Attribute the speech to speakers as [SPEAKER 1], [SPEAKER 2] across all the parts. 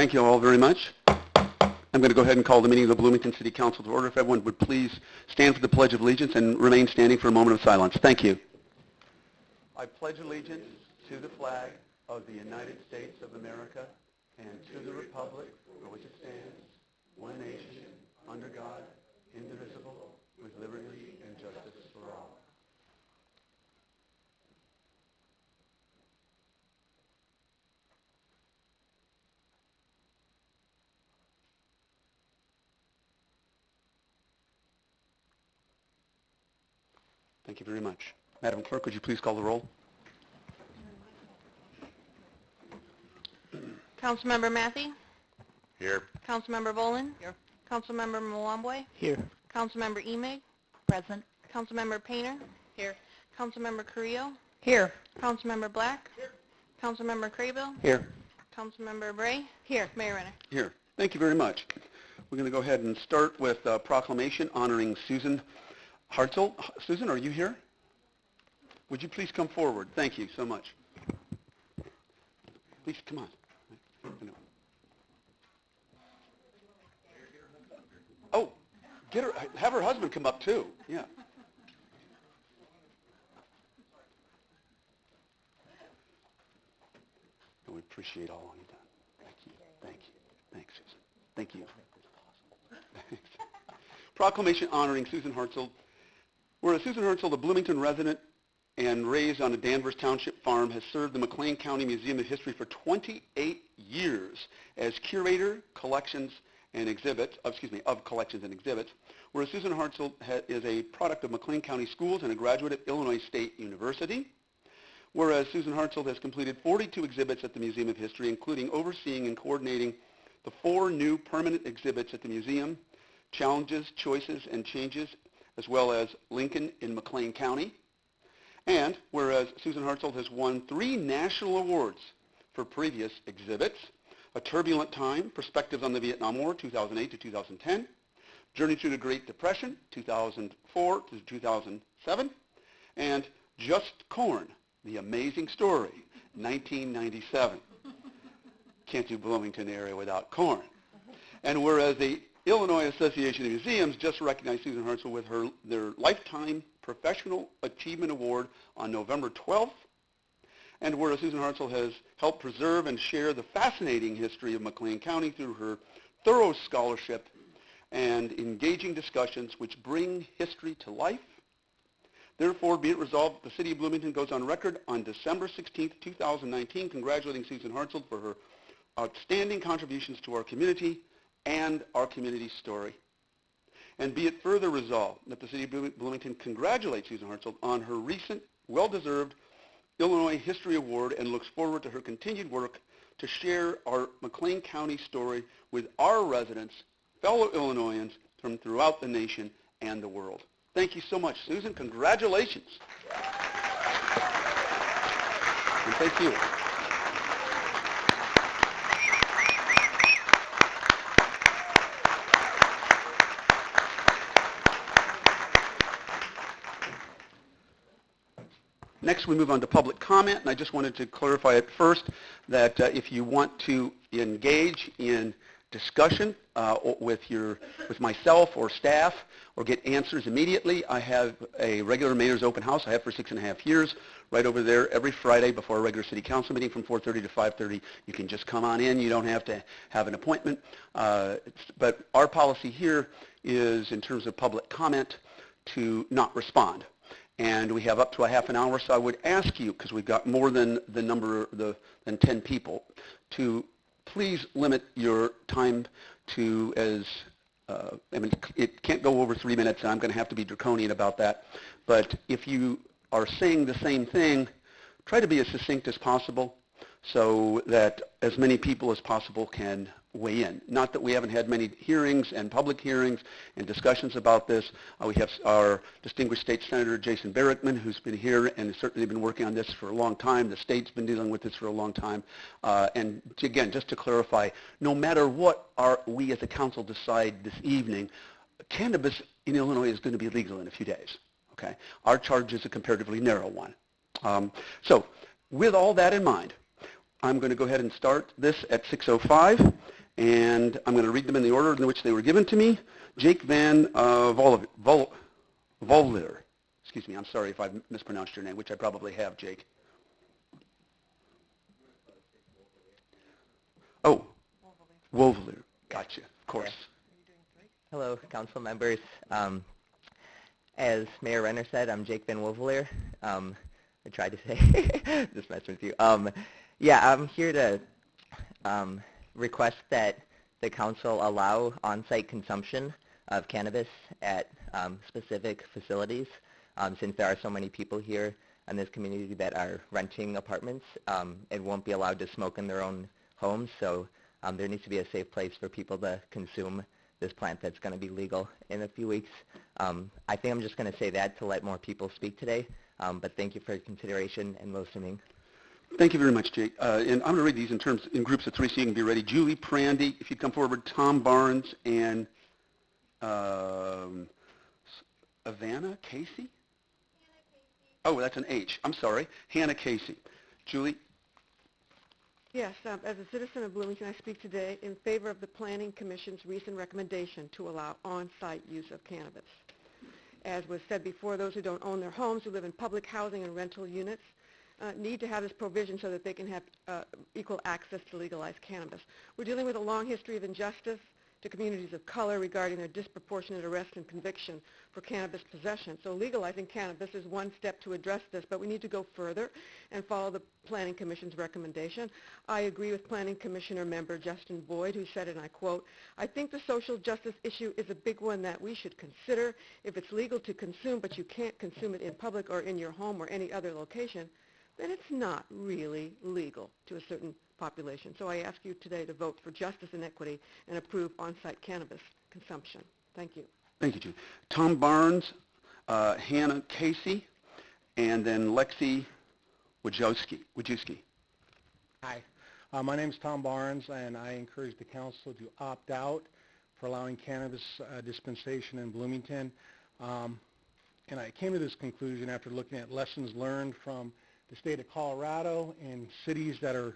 [SPEAKER 1] Thank you all very much. I'm going to go ahead and call the meeting of the Bloomington City Council to order. If everyone would please stand for the Pledge of Allegiance and remain standing for a moment of silence. Thank you. I pledge allegiance to the flag of the United States of America and to the republic for which it stands, one nation, under God, indivisible, with liberty and justice for all. Thank you very much. Madam Clerk, would you please call the roll?
[SPEAKER 2] Councilmember Matthey?
[SPEAKER 1] Here.
[SPEAKER 2] Councilmember Bolin? Here. Councilmember Mwambwe?
[SPEAKER 1] Here.
[SPEAKER 2] Councilmember Emig?
[SPEAKER 3] Present.
[SPEAKER 2] Councilmember Painter? Here. Councilmember Carrillo?
[SPEAKER 3] Here.
[SPEAKER 2] Councilmember Black? Here. Councilmember Craybill?
[SPEAKER 1] Here.
[SPEAKER 2] Councilmember Bray? Here. Mayor Renner?
[SPEAKER 1] Here. Thank you very much. We're going to go ahead and start with a proclamation honoring Susan Hartzell. Susan, are you here? Would you please come forward? Thank you so much. Please come on. Oh, get her. Have her husband come up too. Yeah. We appreciate all you've done. Thank you. Thank you. Thanks, Susan. Thank you. Proclamation honoring Susan Hartzell. Whereas Susan Hartzell, the Bloomington resident and raised on a Danvers Township farm, has served the McLean County Museum of History for 28 years as curator, collections and exhibits, of collections and exhibits. Whereas Susan Hartzell is a product of McLean County Schools and a graduate of Illinois State University. Whereas Susan Hartzell has completed 42 exhibits at the Museum of History, including overseeing and coordinating the 4 new permanent exhibits at the museum, Challenges, Choices, and Changes, as well as Lincoln in McLean County. And whereas Susan Hartzell has won 3 national awards for previous exhibits, A Turbulent Time, Perspectives on the Vietnam War, 2008 to 2010, Journey Through the Great Depression, 2004 to 2007, and Just Corn, The Amazing Story, 1997. Can't do Bloomington area without corn. And whereas the Illinois Association of Museums just recognized Susan Hartzell with their Lifetime Professional Achievement Award on November 12th, and whereas Susan Hartzell has helped preserve and share the fascinating history of McLean County through her thorough scholarship and engaging discussions which bring history to life. Therefore, be it resolved, the City of Bloomington goes on record on December 16th, 2019, congratulating Susan Hartzell for her outstanding contributions to our community and our community story. And be it further resolved that the City of Bloomington congratulates Susan Hartzell on her recent, well-deserved Illinois History Award and looks forward to her continued work to share our McLean County story with our residents, fellow Illinoisans from throughout the nation and the world. Thank you so much, Susan. Congratulations. And thank you. Next, we move on to public comment, and I just wanted to clarify at first that if you want to engage in discussion with myself or staff or get answers immediately, I have a regular mayor's open house I have for 6.5 years right over there every Friday before a regular city council meeting from 4:30 to 5:30. You can just come on in. You don't have to have an appointment. But our policy here is, in terms of public comment, to not respond. And we have up to a half an hour, so I would ask you, because we've got more than the number than 10 people, to please limit your time to it can't go over 3 minutes, and I'm going to have to be draconian about that. But if you are saying the same thing, try to be as succinct as possible so that as many people as possible can weigh in. Not that we haven't had many hearings and public hearings and discussions about this. We have our distinguished state senator, Jason Barrickman, who's been here and has certainly been working on this for a long time. The state's been dealing with this for a long time. And again, just to clarify, no matter what we as a council decide this evening, cannabis in Illinois is going to be legal in a few days. Okay? Our charge is a comparatively narrow one. So with all that in mind, I'm going to go ahead and start this at 6:05, and I'm going to read them in the order in which they were given to me. Jake Van Volder. Excuse me, I'm sorry if I've mispronounced your name, which I probably have, Jake. Oh, Wolvler. Gotcha, of course.
[SPEAKER 3] Hello, council members. As Mayor Renner said, I'm Jake Van Wolvelier. I tried to say, just messing with you. Yeah, I'm here to request that the council allow on-site consumption of cannabis at specific facilities. Since there are so many people here in this community that are renting apartments, and won't be allowed to smoke in their own homes, so there needs to be a safe place for people to consume this plant that's going to be legal in a few weeks. I think I'm just going to say that to let more people speak today, but thank you for your consideration and listening.
[SPEAKER 1] Thank you very much, Jake. And I'm going to read these in groups of three so you can be ready. Julie Prandy, if you'd come forward, Tom Barnes, and Ivana Casey? Oh, that's an H. I'm sorry. Hannah Casey. Julie?
[SPEAKER 4] Yes, as a citizen of Bloomington, I speak today in favor of the Planning Commission's recent recommendation to allow on-site use of cannabis. As was said before, those who don't own their homes, who live in public housing and rental units, need to have this provision so that they can have equal access to legalized cannabis. We're dealing with a long history of injustice to communities of color regarding their disproportionate arrest and conviction for cannabis possession. So legalizing cannabis is one step to address this, but we need to go further and follow the Planning Commission's recommendation. I agree with Planning Commissioner member Justin Boyd, who said, and I quote, "I think the social justice issue is a big one that we should consider. If it's legal to consume, but you can't consume it in public or in your home or any other location, then it's not really legal to a certain population." So I ask you today to vote for justice and equity and approve on-site cannabis consumption. Thank you.
[SPEAKER 1] Thank you, Julie. Tom Barnes, Hannah Casey, and then Lexi Wojcicki.
[SPEAKER 5] Hi, my name is Tom Barnes, and I encourage the council to opt out for allowing cannabis dispensation in Bloomington. And I came to this conclusion after looking at lessons learned from the state of Colorado in cities that are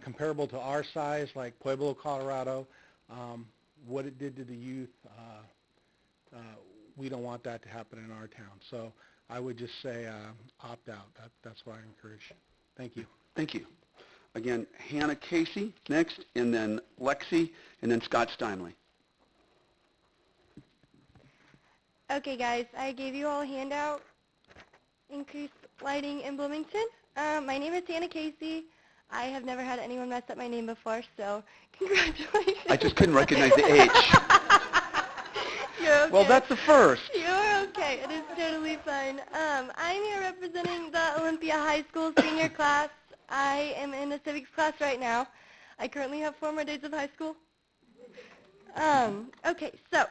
[SPEAKER 5] comparable to our size, like Pueblo, Colorado, what it did to the youth. We don't want that to happen in our town. So I would just say opt out. That's what I encourage. Thank you.
[SPEAKER 1] Thank you. Again, Hannah Casey next, and then Lexi, and then Scott Steinley.
[SPEAKER 2] Okay, guys, I gave you all a handout. Increased lighting in Bloomington. My name is Hannah Casey. I have never had anyone mess up my name before, so congratulations.
[SPEAKER 1] I just couldn't recognize the H.
[SPEAKER 2] You're okay.
[SPEAKER 1] Well, that's the first.
[SPEAKER 2] You're okay. It is totally fine. I'm here representing the Olympia High School senior class. I am in the civics class right now. I currently have 4 more days of high school. Okay, so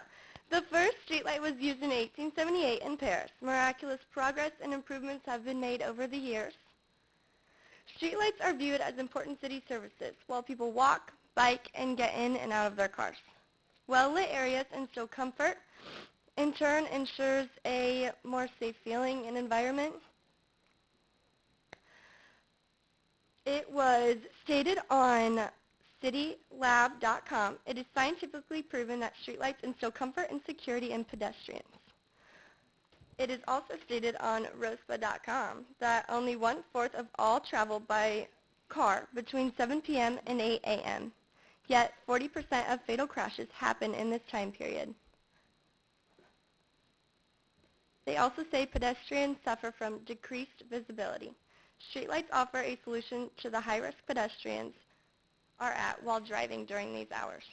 [SPEAKER 2] the first streetlight was used in 1878 in Paris. Miraculous progress and improvements have been made over the years. Streetlights are viewed as important city services while people walk, bike, and get in and out of their cars. Well-lit areas instill comfort, in turn ensures a more safe feeling and environment. It was stated on citylab.com, it is scientifically proven that streetlights instill comfort and security in pedestrians. It is also stated on ROSPA.com that only 1/4 of all travel by car between 7 p.m. and 8 a.m. Yet 40% of fatal crashes happen in this time period. They also say pedestrians suffer from decreased visibility. Streetlights offer a solution to the high-risk pedestrians are at while driving during these hours.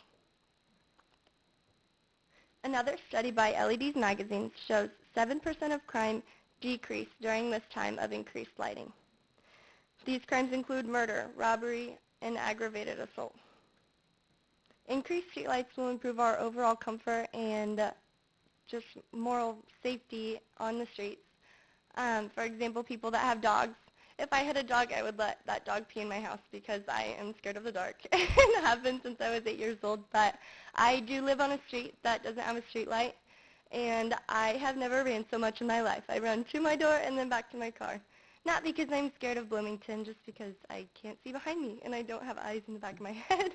[SPEAKER 2] Another study by LEDs magazine shows 7% of crime decrease during this time of increased lighting. These crimes include murder, robbery, and aggravated assault. Increased streetlights will improve our overall comfort and just moral safety on the streets. For example, people that have dogs. If I had a dog, I would let that dog pee in my house because I am scared of the dark. It happened since I was 8 years old, but I do live on a street that doesn't have a street light, and I have never ran so much in my life. I run to my door and then back to my car. Not because I'm scared of Bloomington, just because I can't see behind me and I don't have eyes in the back of my head.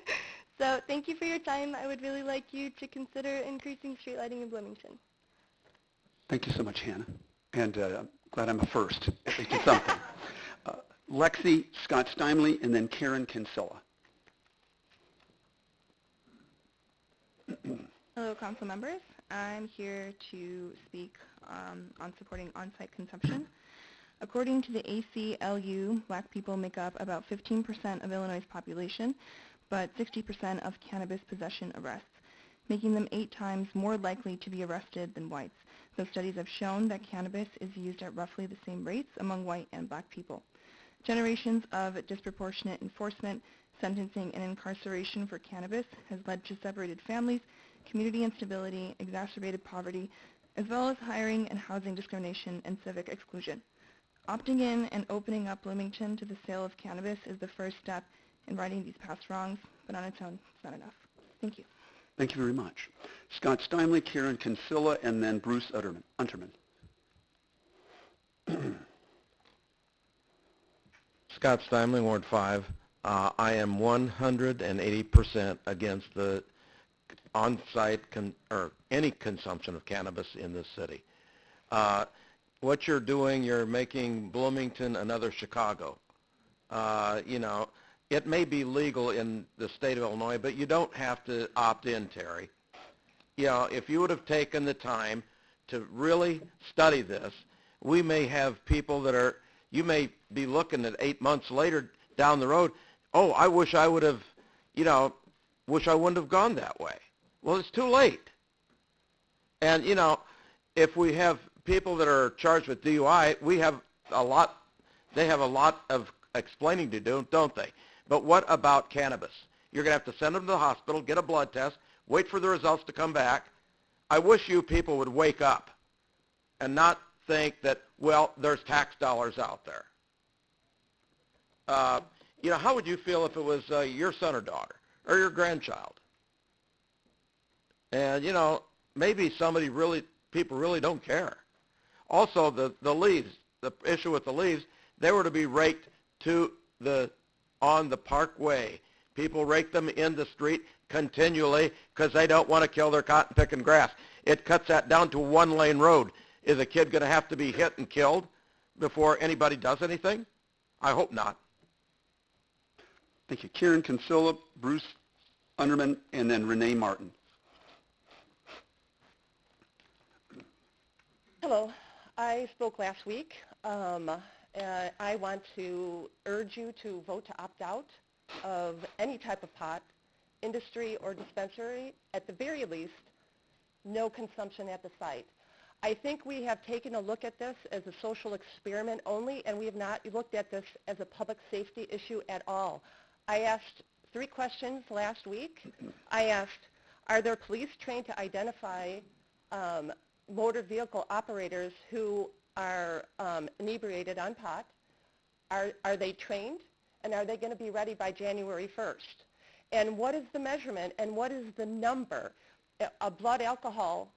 [SPEAKER 2] So thank you for your time. I would really like you to consider increasing street lighting in Bloomington.
[SPEAKER 1] Thank you so much, Hannah. And I'm glad I'm a first, at least in something. Lexi Scott Steinley, and then Karen Kinsella.
[SPEAKER 6] Hello, council members. I'm here to speak on supporting on-site consumption. According to the ACLU, black people make up about 15% of Illinois' population, but 60% of cannabis possession arrests, making them 8 times more likely to be arrested than whites, though studies have shown that cannabis is used at roughly the same rates among white and black people. Generations of disproportionate enforcement, sentencing, and incarceration for cannabis has led to separated families, community instability, exacerbated poverty, as well as hiring and housing discrimination and civic exclusion. Opting in and opening up Bloomington to the sale of cannabis is the first step in righting these past wrongs, but on its own, it's not enough. Thank you.
[SPEAKER 1] Thank you very much. Scott Steinley, Karen Kinsella, and then Bruce Unterman.
[SPEAKER 7] Scott Steinley, Ward 5. I am 180% against the on-site or any consumption of cannabis in this city. What you're doing, you're making Bloomington another Chicago. You know, it may be legal in the state of Illinois, but you don't have to opt in, Terry. You know, if you would have taken the time to really study this, we may have people that are, you may be looking at 8 months later down the road, oh, I wish I would have, you know, wish I wouldn't have gone that way. Well, it's too late. And, you know, if we have people that are charged with DUI, we have a lot, they have a lot of explaining to do, don't they? But what about cannabis? You're going to have to send them to the hospital, get a blood test, wait for the results to come back. I wish you people would wake up and not think that, well, there's tax dollars out there. You know, how would you feel if it was your son or daughter or your grandchild? And, you know, maybe somebody really, people really don't care. Also, the leaves, the issue with the leaves, they were to be raked to on the parkway. People rake them in the street continually because they don't want to kill their cotton picking grass. It cuts that down to a 1-lane road. Is a kid going to have to be hit and killed before anybody does anything? I hope not.
[SPEAKER 1] Thank you. Karen Kinsella, Bruce Underman, and then Renee Martin.
[SPEAKER 8] Hello. I spoke last week. I want to urge you to vote to opt out of any type of pot, industry or dispensary. At the very least, no consumption at the site. I think we have taken a look at this as a social experiment only, and we have not looked at this as a public safety issue at all. I asked 3 questions last week. I asked, are there police trained to identify motor vehicle operators who are inebriated on pot? Are they trained? And are they going to be ready by January 1st? And what is the measurement and what is the number? A blood alcohol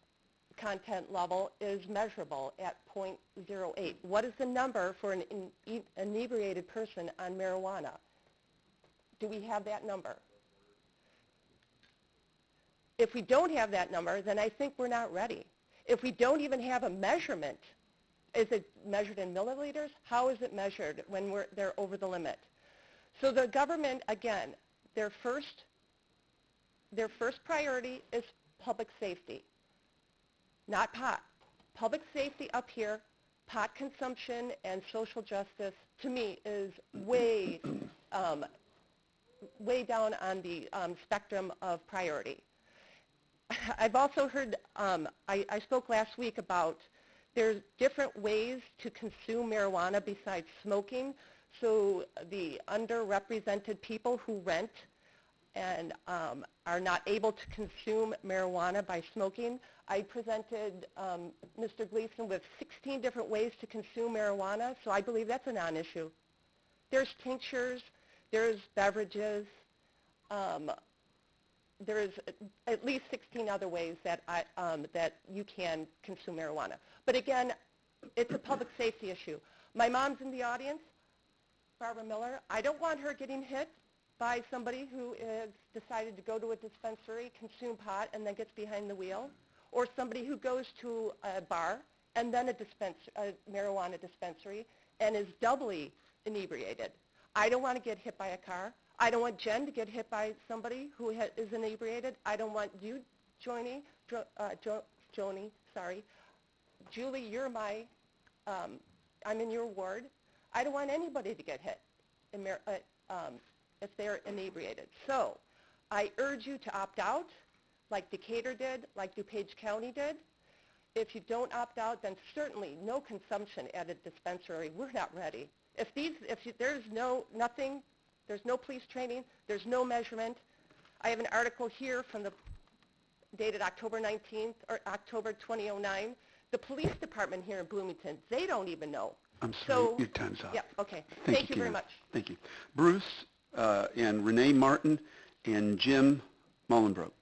[SPEAKER 8] content level is measurable at 0.08. What is the number for an inebriated person on marijuana? Do we have that number? If we don't have that number, then I think we're not ready. If we don't even have a measurement, is it measured in milliliters? How is it measured when they're over the limit? So the government, again, their first priority is public safety, not pot. Public safety up here, pot consumption and social justice, to me, is way down on the spectrum of priority. I've also heard, I spoke last week about there's different ways to consume marijuana besides smoking. So the underrepresented people who rent and are not able to consume marijuana by smoking. I presented Mr. Gleason with 16 different ways to consume marijuana, so I believe that's a non-issue. There's tinctures, there's beverages, there's at least 16 other ways that that you can consume marijuana. But again, it's a public safety issue. My mom's in the audience, Barbara Miller. I don't want her getting hit by somebody who has decided to go to a dispensary, consume pot, and then gets behind the wheel, or somebody who goes to a bar and then a marijuana dispensary and is doubly inebriated. I don't want to get hit by a car. I don't want Jen to get hit by somebody who is inebriated. I don't want you, Joni, sorry. Julie, you're I'm in your ward. I don't want anybody to get hit if they're inebriated. So I urge you to opt out like Decatur did, like DuPage County did. If you don't opt out, then certainly no consumption at a dispensary. We're not ready. There's no police training, there's no measurement. I have an article here dated October 19th or October 2009. The police department here in Bloomington, they don't even know.
[SPEAKER 1] I'm sorry, your time's up.
[SPEAKER 8] Yeah, okay.
[SPEAKER 1] Thank
[SPEAKER 8] you very
[SPEAKER 1] Karen.
[SPEAKER 8] much.
[SPEAKER 1] Thank you. Bruce and Renee Martin and Jim Mullenbrook.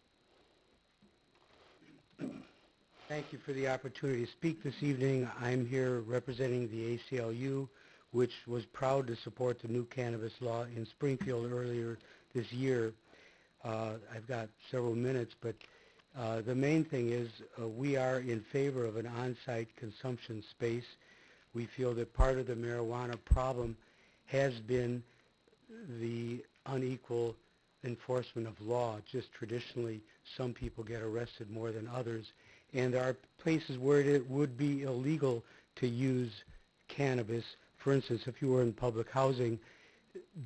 [SPEAKER 9] Thank you for the opportunity to speak this evening. I'm here representing the ACLU, which was proud to support the new cannabis law in Springfield earlier this year. I've got several minutes, but the main thing is we are in favor of an on-site consumption space. We feel that part of the marijuana problem has been the unequal enforcement of law. Just traditionally, some people get arrested more than others. And there are places where it would be illegal to use cannabis. For instance, if you were in public housing,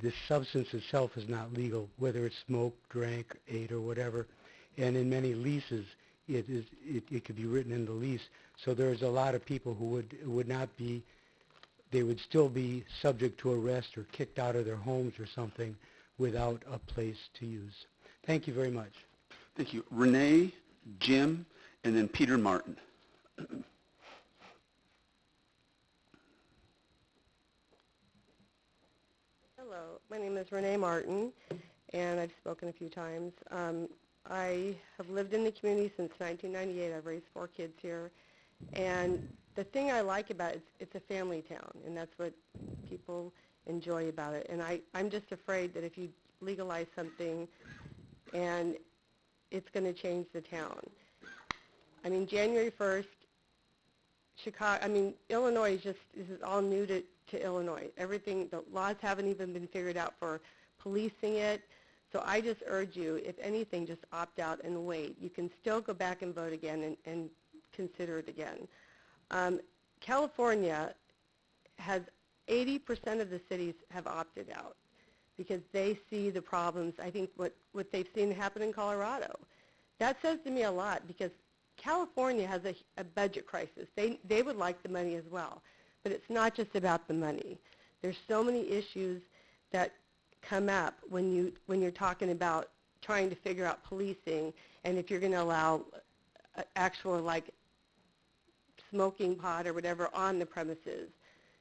[SPEAKER 9] the substance itself is not legal, whether it's smoked, drank, ate, or whatever. And in many leases, it could be written in the lease. So there's a lot of people who would not be, they would still be subject to arrest or kicked out of their homes or something without a place to use. Thank you very much.
[SPEAKER 1] Thank you. Renee, Jim, and then Peter Martin.
[SPEAKER 10] Hello, my name is Renee Martin, and I've spoken a few times. I have lived in the community since 1998. I've raised 4 kids here, and the thing I like about it, it's a family town, and that's what people enjoy about it. And I'm just afraid that if you legalize something and it's going to change the town. I mean, January 1st, Illinois this is all new to Illinois. Everything, the laws haven't even been figured out for policing it. So I just urge you, if anything, just opt out and wait. You can still go back and vote again and consider it again. California has 80% of the cities have opted out because they see the problems, I think, what they've seen happen in Colorado. That says to me a lot because California has a budget crisis. They would like the money as well, but it's not just about the money. There's so many issues that come up when you're talking about trying to figure out policing and if you're going to allow actual like smoking pot or whatever on the premises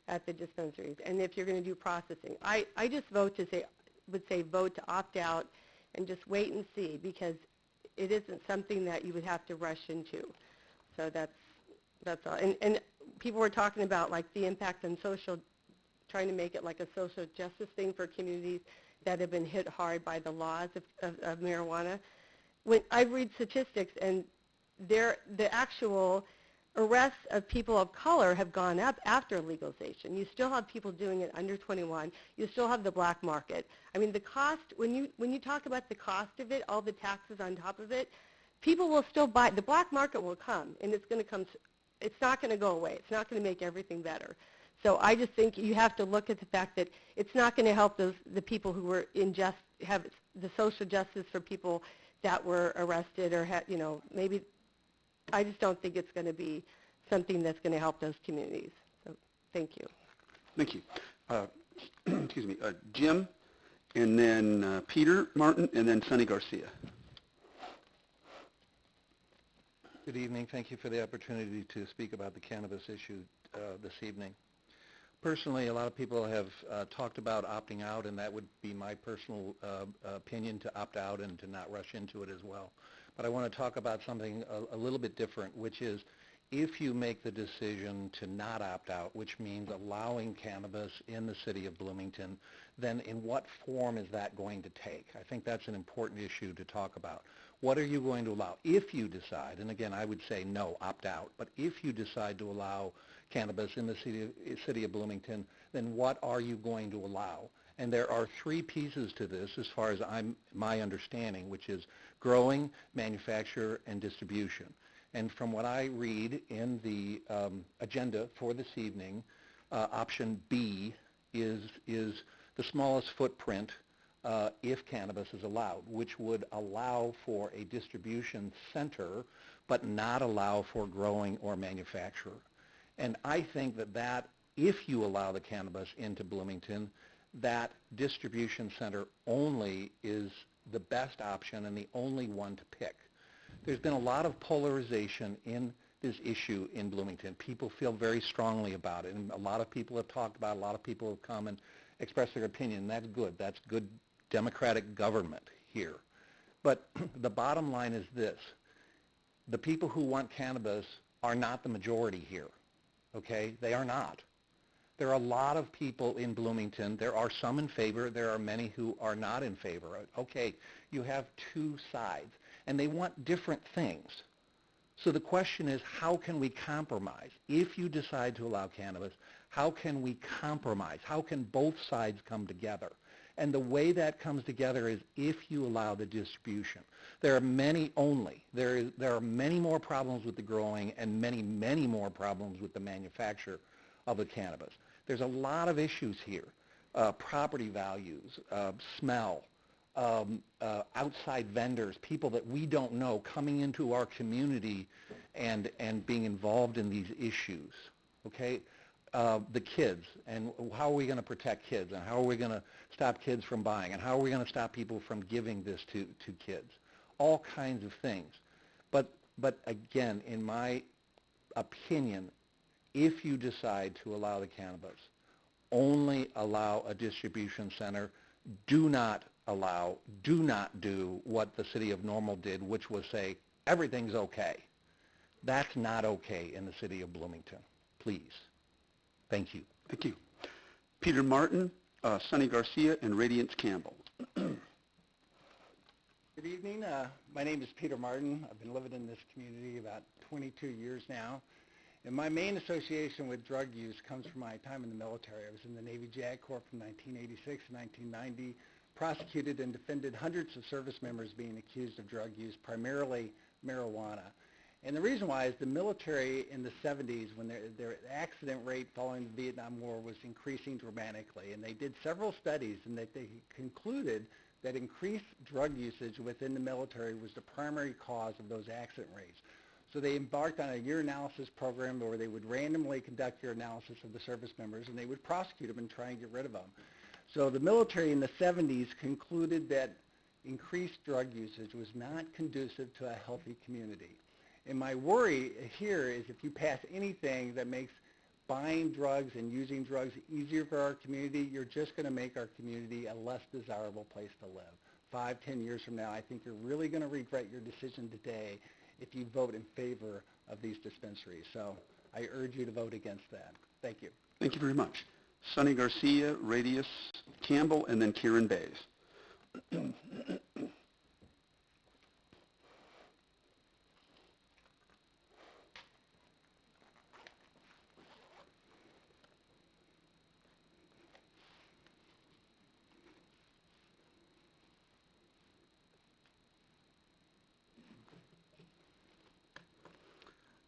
[SPEAKER 10] at the dispensaries, and if you're going to do processing. I just would say vote to opt out and just wait and see because it isn't something that you would have to rush into. So that's all. And people were talking about like the impact on trying to make it like a social justice thing for communities that have been hit hard by the laws of marijuana. When I read statistics and the actual arrests of people of color have gone up after legalization. You still have people doing it under 21. You still have the black market. I mean, the cost, when you talk about the cost of it, all the taxes on top of it, people will still buy. The black market will come, and it's going to come. It's not going to go away. It's not going to make everything better. So I just think you have to look at the fact that it's not going to help the people who were have the social justice for people that were arrested or maybe. I just don't think it's going to be something that's going to help those communities. So thank you.
[SPEAKER 1] Thank you. Excuse me. Jim, and then Peter Martin, and then Sonny Garcia.
[SPEAKER 11] Good evening. Thank you for the opportunity to speak about the cannabis issue this evening. Personally, a lot of people have talked about opting out, and that would be my personal opinion, to opt out and to not rush into it as well. But I want to talk about something a little bit different, which is if you make the decision to not opt out, which means allowing cannabis in the city of Bloomington, then in what form is that going to take? I think that's an important issue to talk about. What are you going to allow? If you decide, and again, I would say no, opt out, but if you decide to allow cannabis in the city of Bloomington, then what are you going to allow? And there are three pieces to this as far as my understanding, which is growing, manufacture, and distribution. And from what I read in the agenda for this evening, option B is the smallest footprint if cannabis is allowed, which would allow for a distribution center but not allow for growing or manufacture. And I think that if you allow the cannabis into Bloomington, that distribution center only is the best option and the only one to pick. There's been a lot of polarization in this issue in Bloomington. People feel very strongly about it, and a lot of people have talked about it. A lot of people have come and expressed their opinion. That's good. That's good democratic government here. But the bottom line is this. The people who want cannabis are not the majority here, okay? They are not. There are a lot of people in Bloomington. There are some in favor. There are many who are not in favor. Okay, you have two sides, and they want different things. So the question is, how can we compromise? If you decide to allow cannabis, how can we compromise? How can both sides come together? And the way that comes together is if you allow the distribution. There are many only. There are many more problems with the growing and many, many more problems with the manufacture of the cannabis. There's a lot of issues here. Property values, smell, outside vendors, people that we don't know coming into our community and being involved in these issues, okay? The kids, and how are we going to protect kids, and how are we going to stop kids from buying, and how are we going to stop people from giving this to kids? All kinds of things. But again, in my opinion, if you decide to allow the cannabis, only allow a distribution center. Do not do what the city of Normal did, which was say, everything's okay. That's not okay in the city of Bloomington. Please. Thank you.
[SPEAKER 1] Thank you. Peter Martin, Sonny Garcia, and Radiance Campbell.
[SPEAKER 12] Good evening. My name is Peter Martin. I've been living in this community about 22 years now. And my main association with drug use comes from my time in the military. I was in the Navy JAG Corps from 1986 to 1990, prosecuted and defended hundreds of service members being accused of drug use, primarily marijuana. And the reason why is the military in the 70s, when their accident rate following the Vietnam War was increasing dramatically. And they did several studies, and they concluded that increased drug usage within the military was the primary cause of those accident rates. So they embarked on a year analysis program where they would randomly conduct your analysis of the service members, and they would prosecute them and try and get rid of them. So the military in the 70s concluded that increased drug usage was not conducive to a healthy community. And my worry here is if you pass anything that makes buying drugs and using drugs easier for our community, you're just going to make our community a less desirable place to live. 5, 10 years from now, I think you're really going to regret your decision today if you vote in favor of these dispensaries. So I urge you to vote against that. Thank you.
[SPEAKER 1] Thank you very much. Sonny Garcia, Radius Campbell, and then Kieran Bays.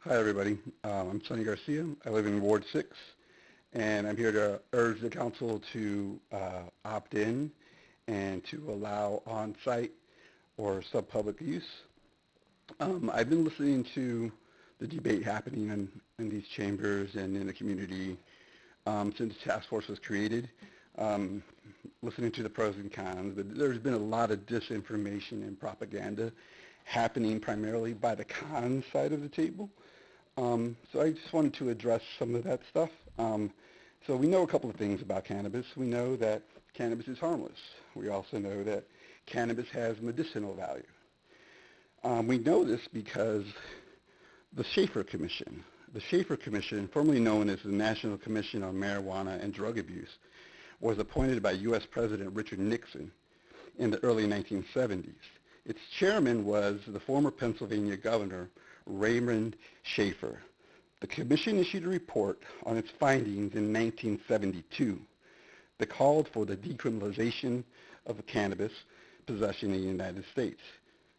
[SPEAKER 13] Hi, everybody. I'm Sonny Garcia. I live in Ward 6, and I'm here to urge the council to opt in and to allow on-site or sub-public use. I've been listening to the debate happening in these chambers and in the community since the task force was created, listening to the pros and cons, but there's been a lot of disinformation and propaganda happening primarily by the con side of the table. So I just wanted to address some of that stuff. So we know a couple of things about cannabis. We know that cannabis is harmless. We also know that cannabis has medicinal value. We know this because the Schaefer Commission, The Schaefer Commission, formerly known as the National Commission on Marijuana and Drug Abuse, was appointed by U.S. President Richard Nixon in the early 1970s. Its chairman was the former Pennsylvania Governor Raymond Schaefer. The commission issued a report on its findings in 1972 that called for the decriminalization of cannabis possession in the United States.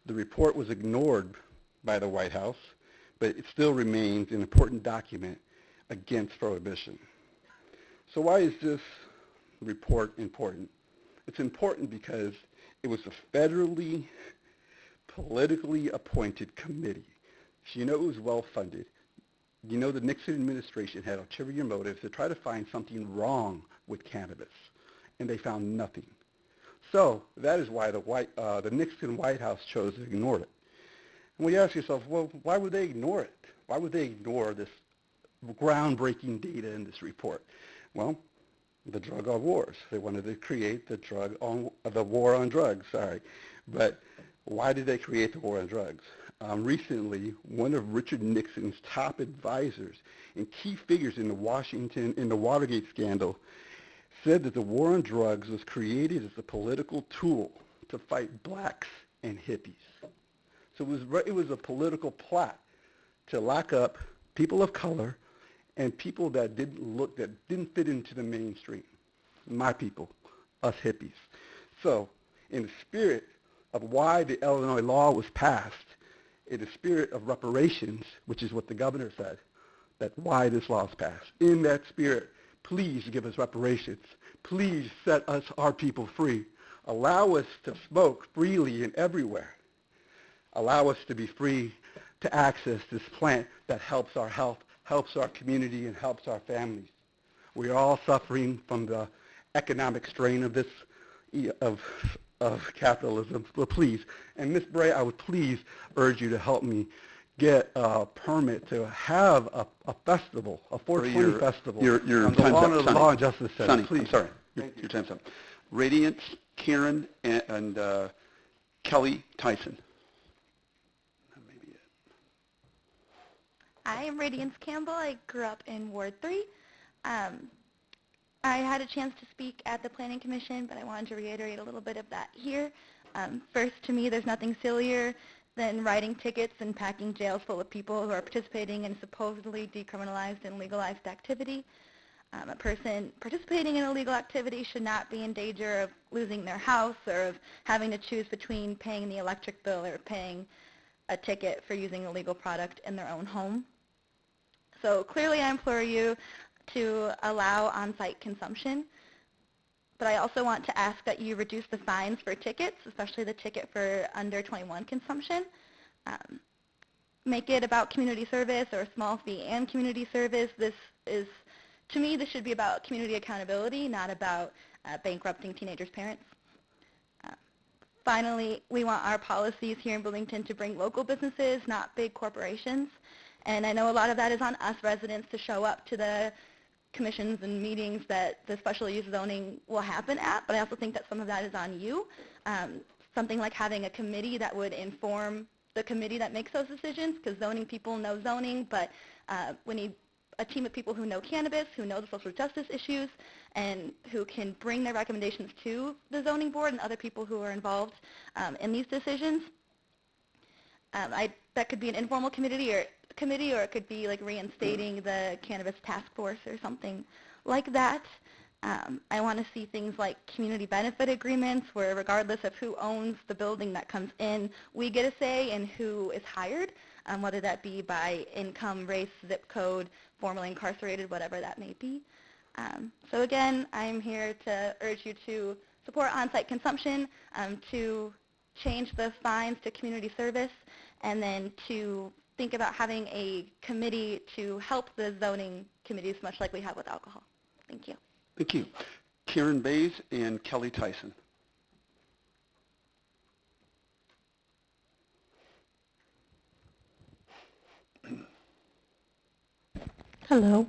[SPEAKER 13] The report was ignored by the White House, but it still remains an important document against prohibition. So why is this report important? It's important because it was a federally, politically appointed committee. So you know it was well-funded. You know the Nixon administration had ulterior motives to try to find something wrong with cannabis, and they found nothing. So that is why the Nixon White House chose to ignore it. And we ask yourself, well, why would they ignore it? Why would they ignore this groundbreaking data in this report? Well, the drug wars. They wanted to create the war on drugs, sorry. But why did they create the war on drugs? Recently, one of Richard Nixon's top advisors and key figures in the Watergate scandal said that the war on drugs was created as a political tool to fight blacks and hippies. So it was a political plot to lock up people of color and people that didn't fit into the mainstream. My people, us hippies. So in the spirit of why the Illinois law was passed, in the spirit of reparations, which is what the governor said, that why this law is passed. In that spirit, please give us reparations. Please set us, our people, free. Allow us to smoke freely and everywhere. Allow us to be free to access this plant that helps our health, helps our community, and helps our families. We are all suffering from the economic strain of this, of capitalism. But please, and Ms. Bray, I would please urge you to help me get a permit to have a festival, a 420 festival.
[SPEAKER 1] Your
[SPEAKER 13] on the
[SPEAKER 1] time's
[SPEAKER 13] lawn
[SPEAKER 1] up,
[SPEAKER 13] of the
[SPEAKER 1] Sonny.
[SPEAKER 13] Law and Justice Center.
[SPEAKER 1] Sonny,
[SPEAKER 13] Please.
[SPEAKER 1] I'm sorry.
[SPEAKER 13] Thank you.
[SPEAKER 1] Your time's up. Radiance, Karen, and Kelly Tyson. That may be it.
[SPEAKER 2] I am Radiance Campbell. I grew up in Ward 3. I had a chance to speak at the Planning Commission, but I wanted to reiterate a little bit of that here. First, to me, there's nothing sillier than writing tickets and packing jails full of people who are participating in supposedly decriminalized and legalized activity. A person participating in illegal activity should not be in danger of losing their house or of having to choose between paying the electric bill or paying a ticket for using a illegal product in their own home. So clearly I implore you to allow on-site consumption, but I also want to ask that you reduce the fines for tickets, especially the ticket for under 21 consumption. Make it about community service or a small fee and community service. To me, this should be about community accountability, not about bankrupting teenagers' parents. Finally, we want our policies here in Bloomington to bring local businesses, not big corporations. And I know a lot of that is on us residents to show up to the commissions and meetings that the special use zoning will happen at, but I also think that some of that is on you. Something like having a committee that would inform the committee that makes those decisions, because zoning people know zoning, but we need a team of people who know cannabis, who know the social justice issues, and who can bring their recommendations to the zoning board and other people who are involved in these decisions. That could be an informal committee, or it could be like reinstating the cannabis task force or something like that. I want to see things like community benefit agreements where regardless of who owns the building that comes in, we get a say in who is hired, whether that be by income, race, zip code, formerly incarcerated, whatever that may be. So again, I'm here to urge you to support on-site consumption, to change the fines to community service, and then to think about having a committee to help the zoning committees, much like we have with alcohol. Thank you.
[SPEAKER 1] Thank you. Karen Bays and Kelly Tyson.
[SPEAKER 14] Hello.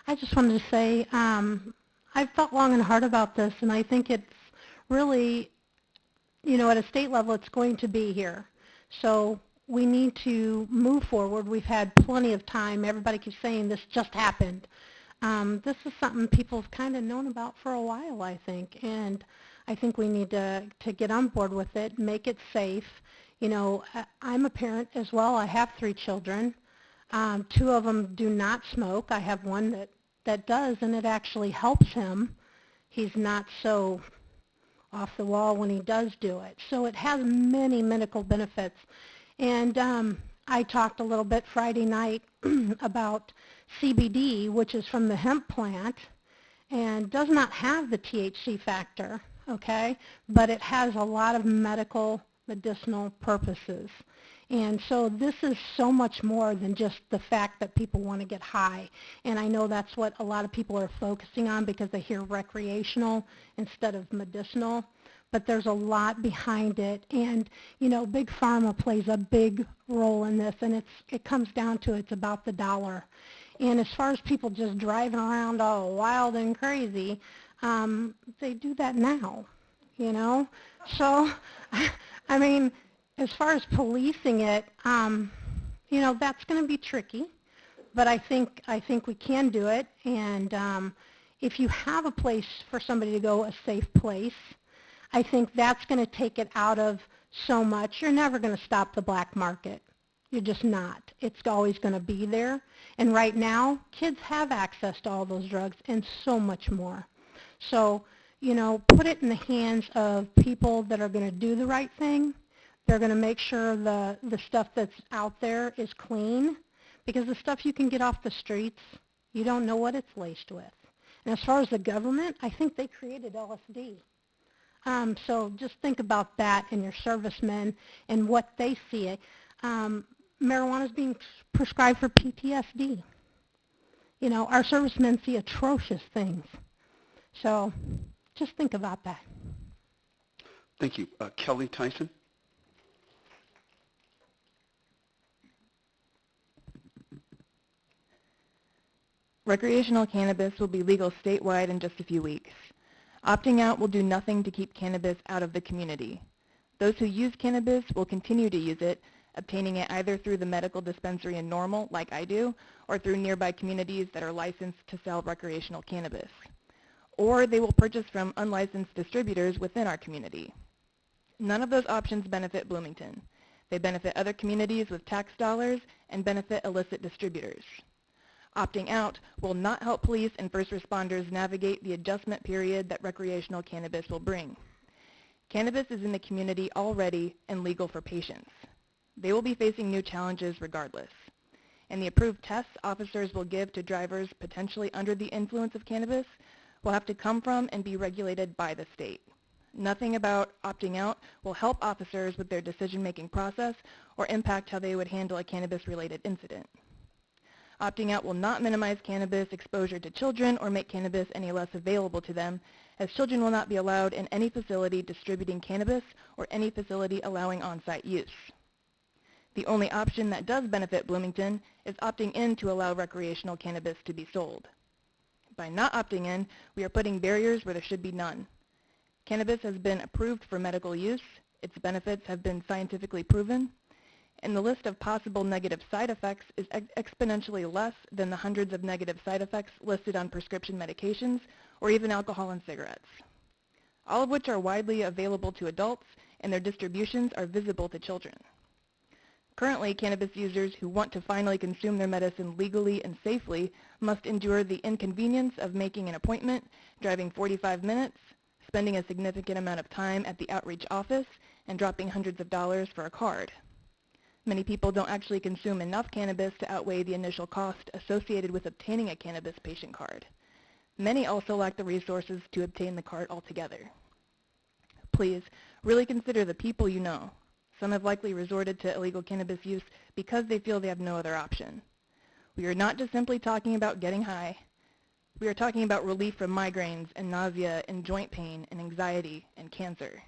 [SPEAKER 14] I just wanted to say I've thought long and hard about this, and I think it's really, at a state level, it's going to be here. So we need to move forward. We've had plenty of time. Everybody keeps saying this just happened. This is something people have kind of known about for a while, I think, and I think we need to get on board with it, make it safe. You know, I'm a parent as well. I have 3 children. 2 of them do not smoke. I have one that does, and it actually helps him. He's not so off the wall when he does do it. So it has many medical benefits. And I talked a little bit Friday night about CBD, which is from the hemp plant, and does not have the THC factor, okay? But it has a lot of medicinal purposes. And so this is so much more than just the fact that people want to get high. And I know that's what a lot of people are focusing on because they hear recreational instead of medicinal. But there's a lot behind it. And, you know, Big Pharma plays a big role in this. And it comes down to it's about the dollar. And as far as people just driving around all wild and crazy, they do that now, you know. So, I mean, as far as policing it, you know, that's going to be tricky, but I think we can do it. And if you have a place for somebody to go, a safe place, I think that's going to take it out of so much. You're never going to stop the black market. You're just not. It's always going to be there. And right now, kids have access to all those drugs and so much more. So, you know, put it in the hands of people that are going to do the right thing. They're going to make sure the stuff that's out there is clean, because the stuff you can get off the streets, you don't know what it's laced with. And as far as the government, I think they created LSD. So just think about that and your servicemen and what they see. Marijuana is being prescribed for PTSD. You know, our servicemen see atrocious things. So just think about that.
[SPEAKER 1] Thank you. Kelly Tyson?
[SPEAKER 6] Recreational cannabis will be legal statewide in just a few weeks. Opting out will do nothing to keep cannabis out of the community. Those who use cannabis will continue to use it, obtaining it either through the medical dispensary in Normal, like I do, or through nearby communities that are licensed to sell recreational cannabis. Or they will purchase from unlicensed distributors within our community. None of those options benefit Bloomington. They benefit other communities with tax dollars and benefit illicit distributors. Opting out will not help police and first responders navigate the adjustment period that recreational cannabis will bring. Cannabis is in the community already and legal for patients. They will be facing new challenges regardless. And the approved tests officers will give to drivers potentially under the influence of cannabis will have to come from and be regulated by the state. Nothing about opting out will help officers with their decision-making process or impact how they would handle a cannabis-related incident. Opting out will not minimize cannabis exposure to children or make cannabis any less available to them, as children will not be allowed in any facility distributing cannabis or any facility allowing on-site use. The only option that does benefit Bloomington is opting in to allow recreational cannabis to be sold. By not opting in, we are putting barriers where there should be none. Cannabis has been approved for medical use, its benefits have been scientifically proven, and the list of possible negative side effects is exponentially less than the hundreds of negative side effects listed on prescription medications or even alcohol and cigarettes, all of which are widely available to adults and their distributions are visible to children. Currently, cannabis users who want to finally consume their medicine legally and safely must endure the inconvenience of making an appointment, driving 45 minutes, spending a significant amount of time at the outreach office, and dropping hundreds of dollars for a card. Many people don't actually consume enough cannabis to outweigh the initial cost associated with obtaining a cannabis patient card. Many also lack the resources to obtain the card altogether. Please, really consider the people you know. Some have likely resorted to illegal cannabis use because they feel they have no other option. We are not just simply talking about getting high. We are talking about relief from migraines and nausea and joint pain and anxiety and cancer.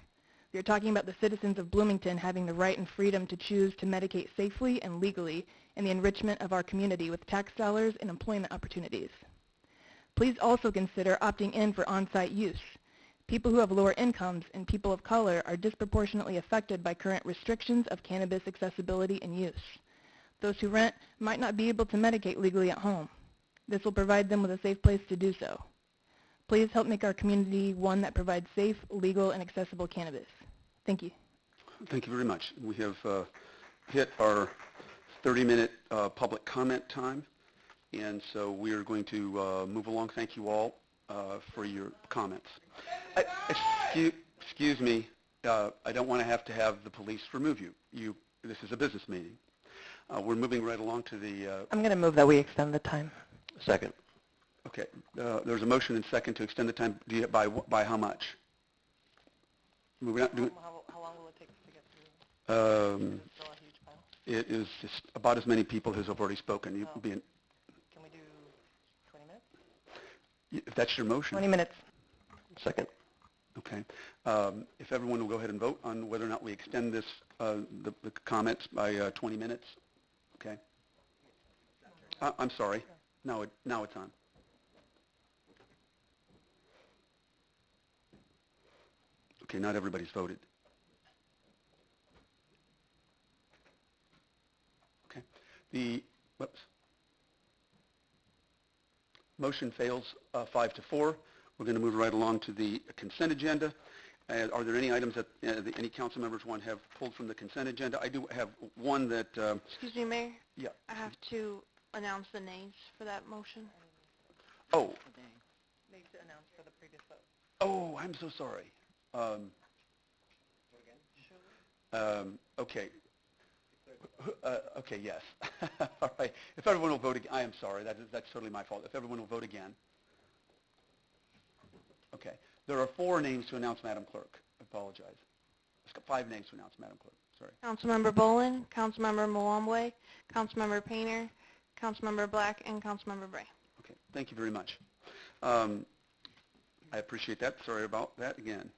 [SPEAKER 6] We are talking about the citizens of Bloomington having the right and freedom to choose to medicate safely and legally and the enrichment of our community with tax dollars and employment opportunities. Please also consider opting in for on-site use. People who have lower incomes and people of color are disproportionately affected by current restrictions of cannabis accessibility and use. Those who rent might not be able to medicate legally at home. This will provide them with a safe place to do so. Please help make our community one that provides safe, legal, and accessible cannabis. Thank you.
[SPEAKER 1] Thank you very much. We have hit our 30-minute public comment time, and so we are going to move along. Thank you all for your comments. Excuse me. I don't want to have the police remove you. This is a business meeting. We're moving right along to the...
[SPEAKER 8] I'm going to move that we extend the time.
[SPEAKER 7] Second.
[SPEAKER 1] Okay. There's a motion and second to extend the time. By how much? We're not doing...
[SPEAKER 8] How long will it take us to get through? Is it still a huge pile?
[SPEAKER 1] It is just about as many people as have already spoken.
[SPEAKER 8] Can we do 20 minutes?
[SPEAKER 1] If that's your motion.
[SPEAKER 8] 20 minutes.
[SPEAKER 7] Second.
[SPEAKER 1] Okay. If everyone will go ahead and vote on whether or not we extend this, the comments by 20 minutes. Okay. I'm sorry. Now it's on. Okay, not everybody's voted. Okay. The motion fails 5-4. We're going to move right along to the consent agenda. Are there any items that any council members want to have pulled from the consent agenda? I do have one that...
[SPEAKER 2] Excuse me, Mayor?
[SPEAKER 1] Yeah.
[SPEAKER 2] I have to announce the names for that motion.
[SPEAKER 1] Oh.
[SPEAKER 8] Need to announce for the previous vote.
[SPEAKER 1] Oh, I'm so sorry. Okay. Okay, yes. All right. If everyone will vote again, I am sorry. That's totally my fault. If everyone will vote again. Okay. There are 4 names to announce, Madam Clerk. I apologize. There's 5 names to announce, Madam Clerk. Sorry.
[SPEAKER 2] Councilmember Bolin, Councilmember Mwambwe, Councilmember Painter, Councilmember Black, and Councilmember Bray.
[SPEAKER 1] Okay. Thank you very much. I appreciate that. Sorry about that again.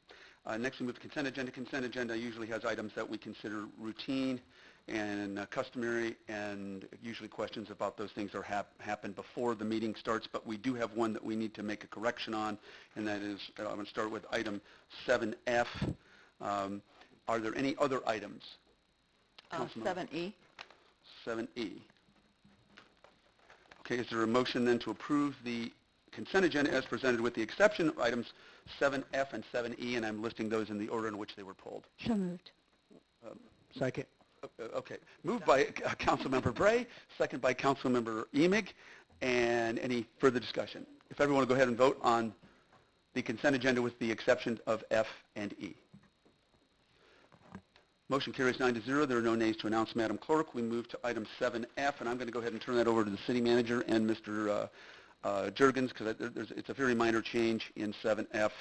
[SPEAKER 1] Next we move to consent agenda. Consent agenda usually has items that we consider routine and customary, and usually questions about those things are happen before the meeting starts, but we do have one that we need to make a correction on, and that is, I'm going to start with item 7F. Are there any other items?
[SPEAKER 8] 7E.
[SPEAKER 1] 7E. Okay, is there a motion then to approve the consent agenda as presented with the exception of items 7F and 7E, and I'm listing those in the order in which they were pulled?
[SPEAKER 14] So moved.
[SPEAKER 5] Second.
[SPEAKER 1] Okay. Moved by Councilmember Bray, second by Councilmember Emig, and any further discussion? If everyone will go ahead and vote on the consent agenda with the exception of F and E. Motion carries 9-0. There are no nays to announce, Madam Clerk. We move to item 7F, and I'm going to go ahead and turn that over to the city manager and Mr. Juergens, because it's a very minor change in 7F,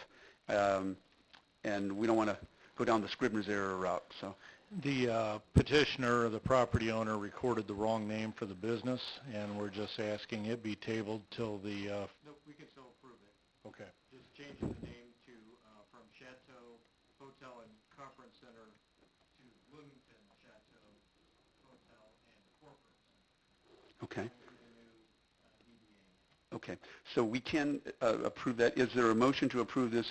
[SPEAKER 1] and we don't want to go down the Scribner's error route. So,
[SPEAKER 5] The petitioner, the property owner, recorded the wrong name for the business, and we're just asking it be tabled till the... No, we can still approve it. Okay. Just changing the name to from Chateau Hotel and Conference Center to Bloomington Chateau Hotel and Corporate Center.
[SPEAKER 1] okay. Okay, so we can approve that. Is there a motion to approve this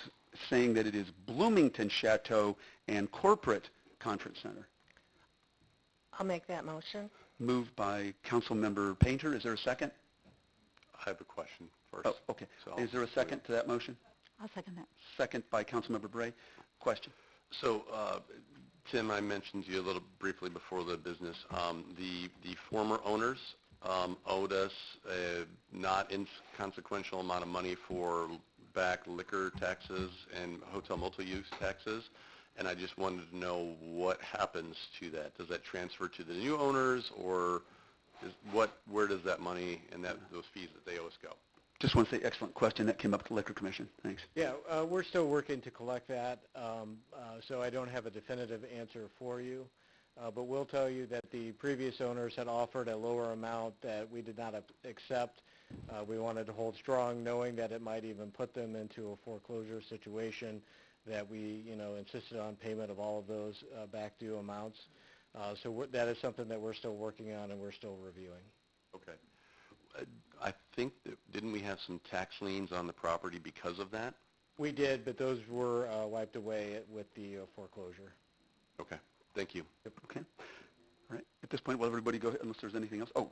[SPEAKER 1] saying that it is Bloomington Chateau and Corporate Conference Center?
[SPEAKER 8] I'll make that motion.
[SPEAKER 1] Moved by Councilmember Painter. Is there a second?
[SPEAKER 7] I have a question first.
[SPEAKER 1] Oh, okay. Is there a second to that motion?
[SPEAKER 14] I'll second that.
[SPEAKER 1] Second by Councilmember Bray. Question?
[SPEAKER 7] So, Tim, I mentioned to you a little briefly before the business. The former owners owed us a not inconsequential amount of money for back liquor taxes and hotel multi-use taxes, and I just wanted to know what happens to that. Does that transfer to the new owners, or where does that money and those fees that they owe us go?
[SPEAKER 1] Just want to say, excellent question. That came up at the Liquor Commission. Thanks.
[SPEAKER 5] Yeah, we're still working to collect that, so I don't have a definitive answer for you. But we'll tell you that the previous owners had offered a lower amount that we did not accept. We wanted to hold strong, knowing that it might even put them into a foreclosure situation, that we, insisted on payment of all of those back due amounts. So that is something that we're still working on and we're still reviewing.
[SPEAKER 7] Okay. I think, didn't we have some tax liens on the property because of that?
[SPEAKER 5] We did, but those were wiped away with the foreclosure.
[SPEAKER 1] Okay, thank you. Okay. All right. At this point, will everybody go ahead, unless there's anything else? Oh,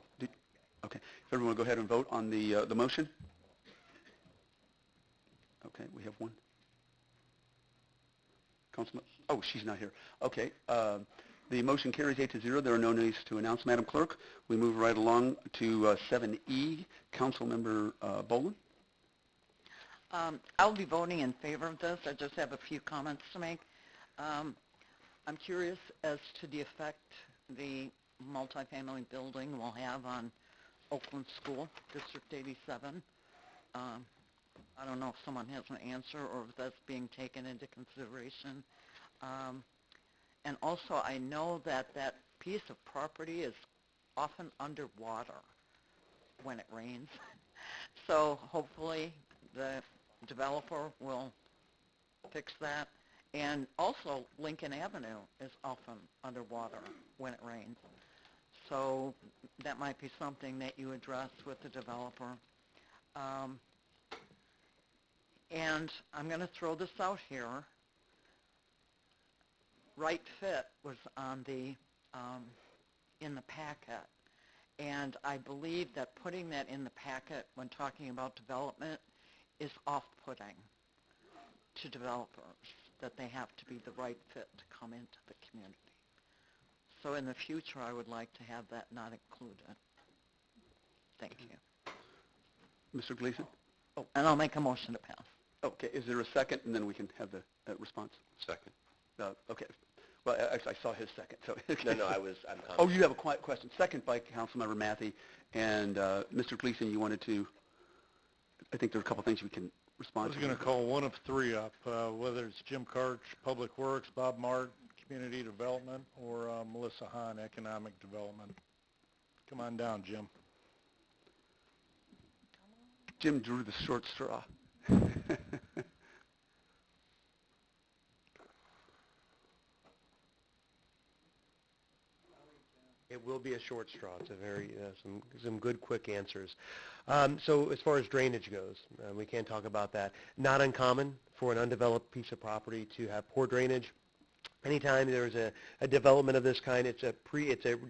[SPEAKER 1] okay. If everyone will go ahead and vote on the motion. Okay, we have one. Councilman, oh, she's not here. Okay. The motion carries 8-0. There are no nays to announce, Madam Clerk. We move right along to 7E. Councilmember Boland.
[SPEAKER 15] I'll be voting in favor of this. I just have a few comments to make. I'm curious as to the effect the multifamily building will have on Oakland School, District 87. I don't know if someone has an answer or if that's being taken into consideration. And also, I know that that piece of property is often underwater when it rains. So hopefully the developer will fix that. And also, Lincoln Avenue is often underwater when it rains. So that might be something that you address with the developer. And I'm going to throw this out here. Right fit was on the in the packet, and I believe that putting that in the packet when talking about development is off-putting to developers, that they have to be the right fit to come into the community. So in the future, I would like to have that not included. Thank you.
[SPEAKER 1] Mr. Gleason?
[SPEAKER 15] Oh, and I'll make a motion to pass.
[SPEAKER 1] Okay, is there a second, and then we can have the response?
[SPEAKER 7] Second.
[SPEAKER 1] Okay. Well, actually, I saw his second. So
[SPEAKER 7] No, I'm
[SPEAKER 1] Oh, you have a quiet question. Second by Councilmember Matthey. And Mr. Gleason, you wanted to, I think there are a couple things we can respond to.
[SPEAKER 5] I was going to call one of three up, whether it's Jim Karch, Public Works, Bob Mart, Community Development, or Melissa Hahn, Economic Development. Come on down, Jim.
[SPEAKER 1] Jim drew the short straw.
[SPEAKER 16] It will be a short straw. It's a very, some good quick answers. So as far as drainage goes, we can't talk about that. Not uncommon for an undeveloped piece of property to have poor drainage. Anytime there's a development of this kind, it's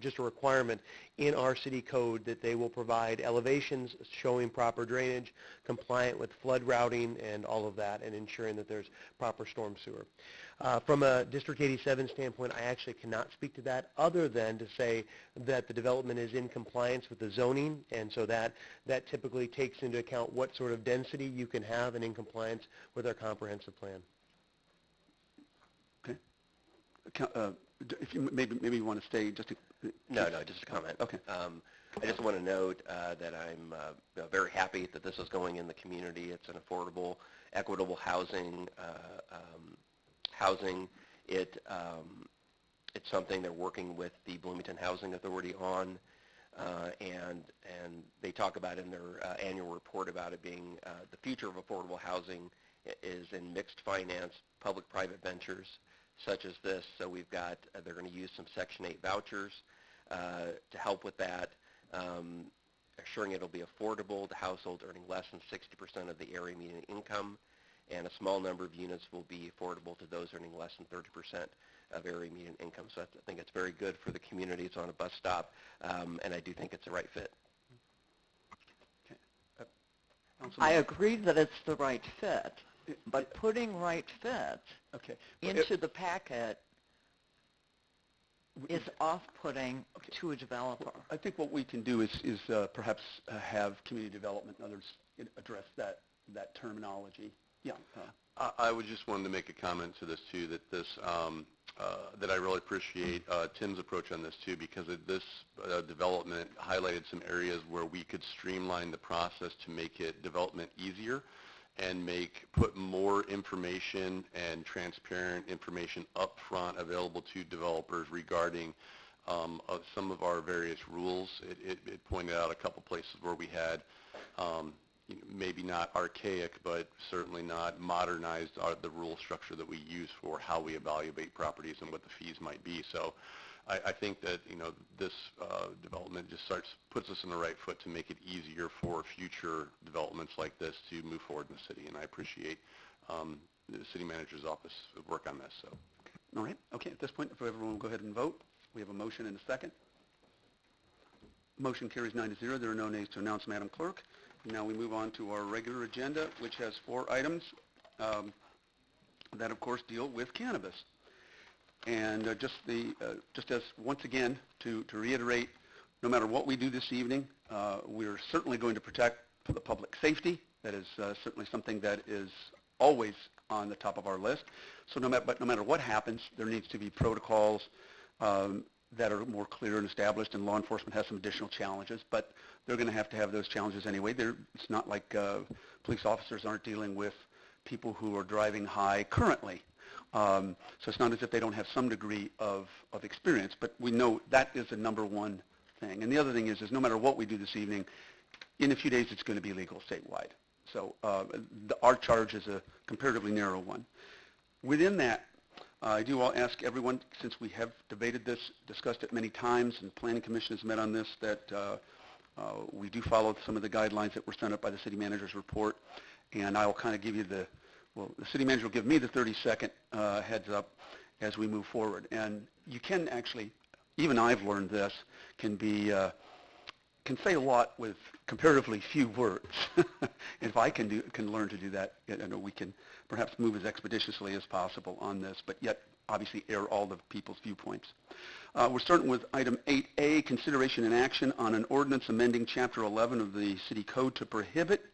[SPEAKER 16] just a requirement in our city code that they will provide elevations showing proper drainage, compliant with flood routing and all of that, and ensuring that there's proper storm sewer. From a District 87 standpoint, I actually cannot speak to that other than to say that the development is in compliance with the zoning, and so that typically takes into account what sort of density you can have and in compliance with our comprehensive plan.
[SPEAKER 1] If you maybe you want to stay just to...
[SPEAKER 17] No, just a comment.
[SPEAKER 1] Okay.
[SPEAKER 17] I just want to note that I'm very happy that this is going in the community. It's an affordable, equitable housing. It's something they're working with the Bloomington Housing Authority on, and they talk about in their annual report about it being the future of affordable housing is in mixed finance, public-private ventures, such as this. So we've got, they're going to use some Section 8 vouchers to help with that, assuring it'll be affordable to households earning less than 60% of the area median income, and a small number of units will be affordable to those earning less than 30% of area median income. So I think it's very good for the community. It's on a bus stop, and I do think it's the right fit.
[SPEAKER 1] Okay.
[SPEAKER 15] I agree that it's the right fit. But putting right fit into the packet is off-putting to a developer.
[SPEAKER 1] I think what we can do is perhaps have community development and others address that terminology. Yeah.
[SPEAKER 7] I would just wanted to make a comment to this too, that this that I really appreciate Tim's approach on this too, because this development highlighted some areas where we could streamline the process to make it development easier and put more information and transparent information up front available to developers regarding some of our various rules. It pointed out a couple places where we had maybe not archaic, but certainly not modernized the rule structure that we use for how we evaluate properties and what the fees might be. So I think that this development just puts us in the right foot to make it easier for future developments like this to move forward in the city, and I appreciate
[SPEAKER 13] the city manager's office would work on this. So,
[SPEAKER 1] All right. Okay. At this point, if everyone will go ahead and vote. We have a motion and a second. Motion carries 9-0. There are no nays to announce, Madam Clerk. Now we move on to our regular agenda, which has 4 items that, of course, deal with cannabis. And just as once again to reiterate, no matter what we do this evening, we're certainly going to protect the public safety. That is certainly something that is always on the top of our list. So no matter what happens, there needs to be protocols that are more clear and established, and law enforcement has some additional challenges, but they're going to have those challenges anyway. It's not like police officers aren't dealing with people who are driving high currently. So it's not as if they don't have some degree of experience, but we know that is the number one thing. And the other thing is no matter what we do this evening, in a few days it's going to be legal statewide. So our charge is a comparatively narrow one. Within that, I do ask everyone, since we have debated this, discussed it many times, and the Planning Commission has met on this, that we do follow some of the guidelines that were sent up by the City Manager's report. And I will kind of give you the City Manager will give me the 30-second heads up as we move forward. And you can actually, even I've learned this, can say a lot with comparatively few words. If I can learn to do that, I know we can perhaps move as expeditiously as possible on this, but yet obviously air all the people's viewpoints. We're starting with item 8A, consideration and action on an ordinance amending Chapter 11 of the City Code to prohibit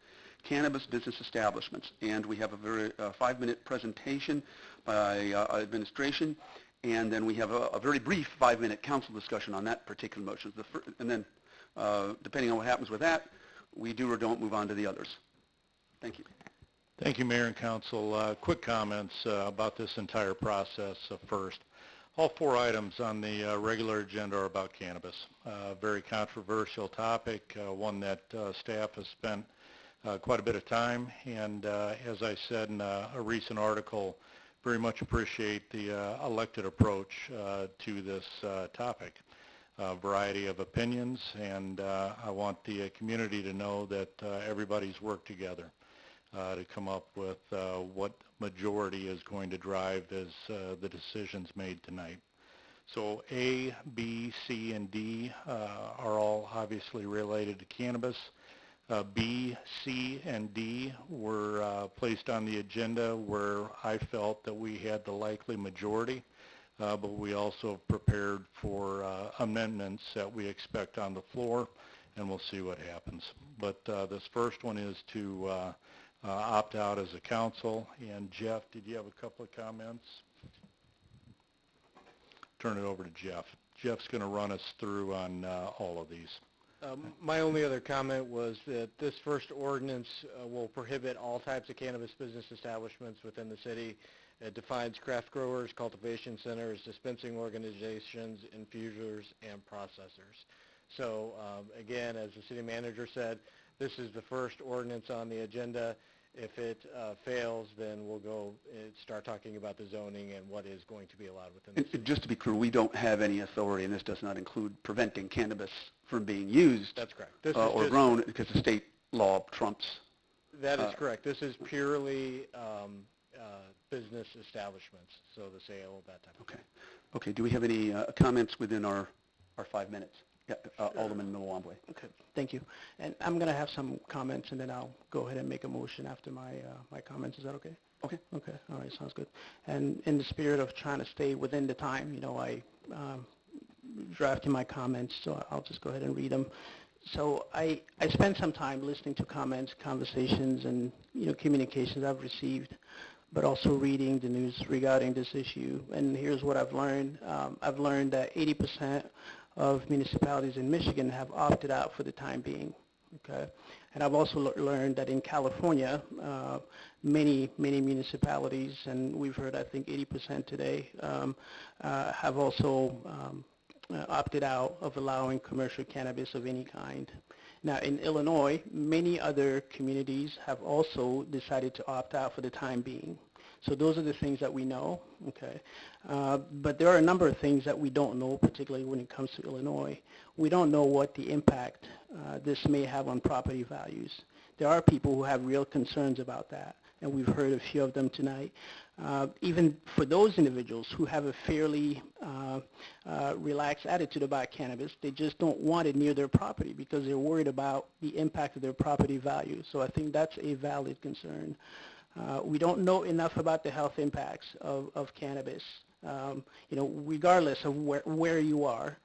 [SPEAKER 1] cannabis business establishments. And we have a very 5-minute presentation by administration, and then we have a very brief 5-minute council discussion on that particular motion. And then depending on what happens with that, we do or don't move on to the others. Thank you.
[SPEAKER 5] Thank you, Mayor and Council. Quick comments about this entire process first. All 4 items on the regular agenda are about cannabis. Very controversial topic, one that staff has spent quite a bit of time, and as I said in a recent article, very much appreciate the elected approach to this topic. A variety of opinions, and I want the community to know that everybody's worked together to come up with what majority is going to drive as the decisions made tonight. So A, B, C, and D are all obviously related to cannabis. B, C, and D were placed on the agenda where I felt that we had the likely majority. But we also have prepared for amendments that we expect on the floor, and we'll see what happens. But this first one is to opt out as a council. And Jeff, did you have a couple of comments? Turn it over to Jeff. Jeff's going to run us through on all of these.
[SPEAKER 18] My only other comment was that this first ordinance will prohibit all types of cannabis business establishments within the city. It defines craft growers, cultivation centers, dispensing organizations, infusers, and processors. So again, as the city manager said, this is the first ordinance on the agenda. If it fails, then we'll go and start talking about the zoning and what is going to be allowed within the city.
[SPEAKER 1] Just to be clear, we don't have any authority, and this does not include preventing cannabis from being used.
[SPEAKER 18] That's correct. This
[SPEAKER 1] or
[SPEAKER 18] is
[SPEAKER 1] grown, because the state law trumps.
[SPEAKER 18] That is correct. This is purely business establishments, so the sale, that type of thing.
[SPEAKER 1] Okay. Do we have any comments within our 5 minutes? Yeah, Alderman Milwambwe.
[SPEAKER 19] Okay, thank you. And I'm going to have some comments, and then I'll go ahead and make a motion after my comments. Is that okay?
[SPEAKER 1] Okay.
[SPEAKER 19] Okay, all right, sounds good. And in the spirit of trying to stay within the time, I drafted my comments, so I'll just go ahead and read them. So I spent some time listening to comments, conversations, and communications I've received, but also reading the news regarding this issue. And here's what I've learned. I've learned that 80% of municipalities in Michigan have opted out for the time being. Okay, and I've also learned that in California, many municipalities, and we've heard I think 80% today, have also opted out of allowing commercial cannabis of any kind. Now in Illinois, many other communities have also decided to opt out for the time being. So those are the things that we know, okay? But there are a number of things that we don't know, particularly when it comes to Illinois. We don't know what the impact this may have on property values. There are people who have real concerns about that. and we've heard a few of them tonight. Even for those individuals who have a fairly relaxed attitude about cannabis, they just don't want it near their property because they're worried about the impact of their property value. So I think that's a valid concern. We don't know enough about the health impacts of cannabis, regardless of where you are.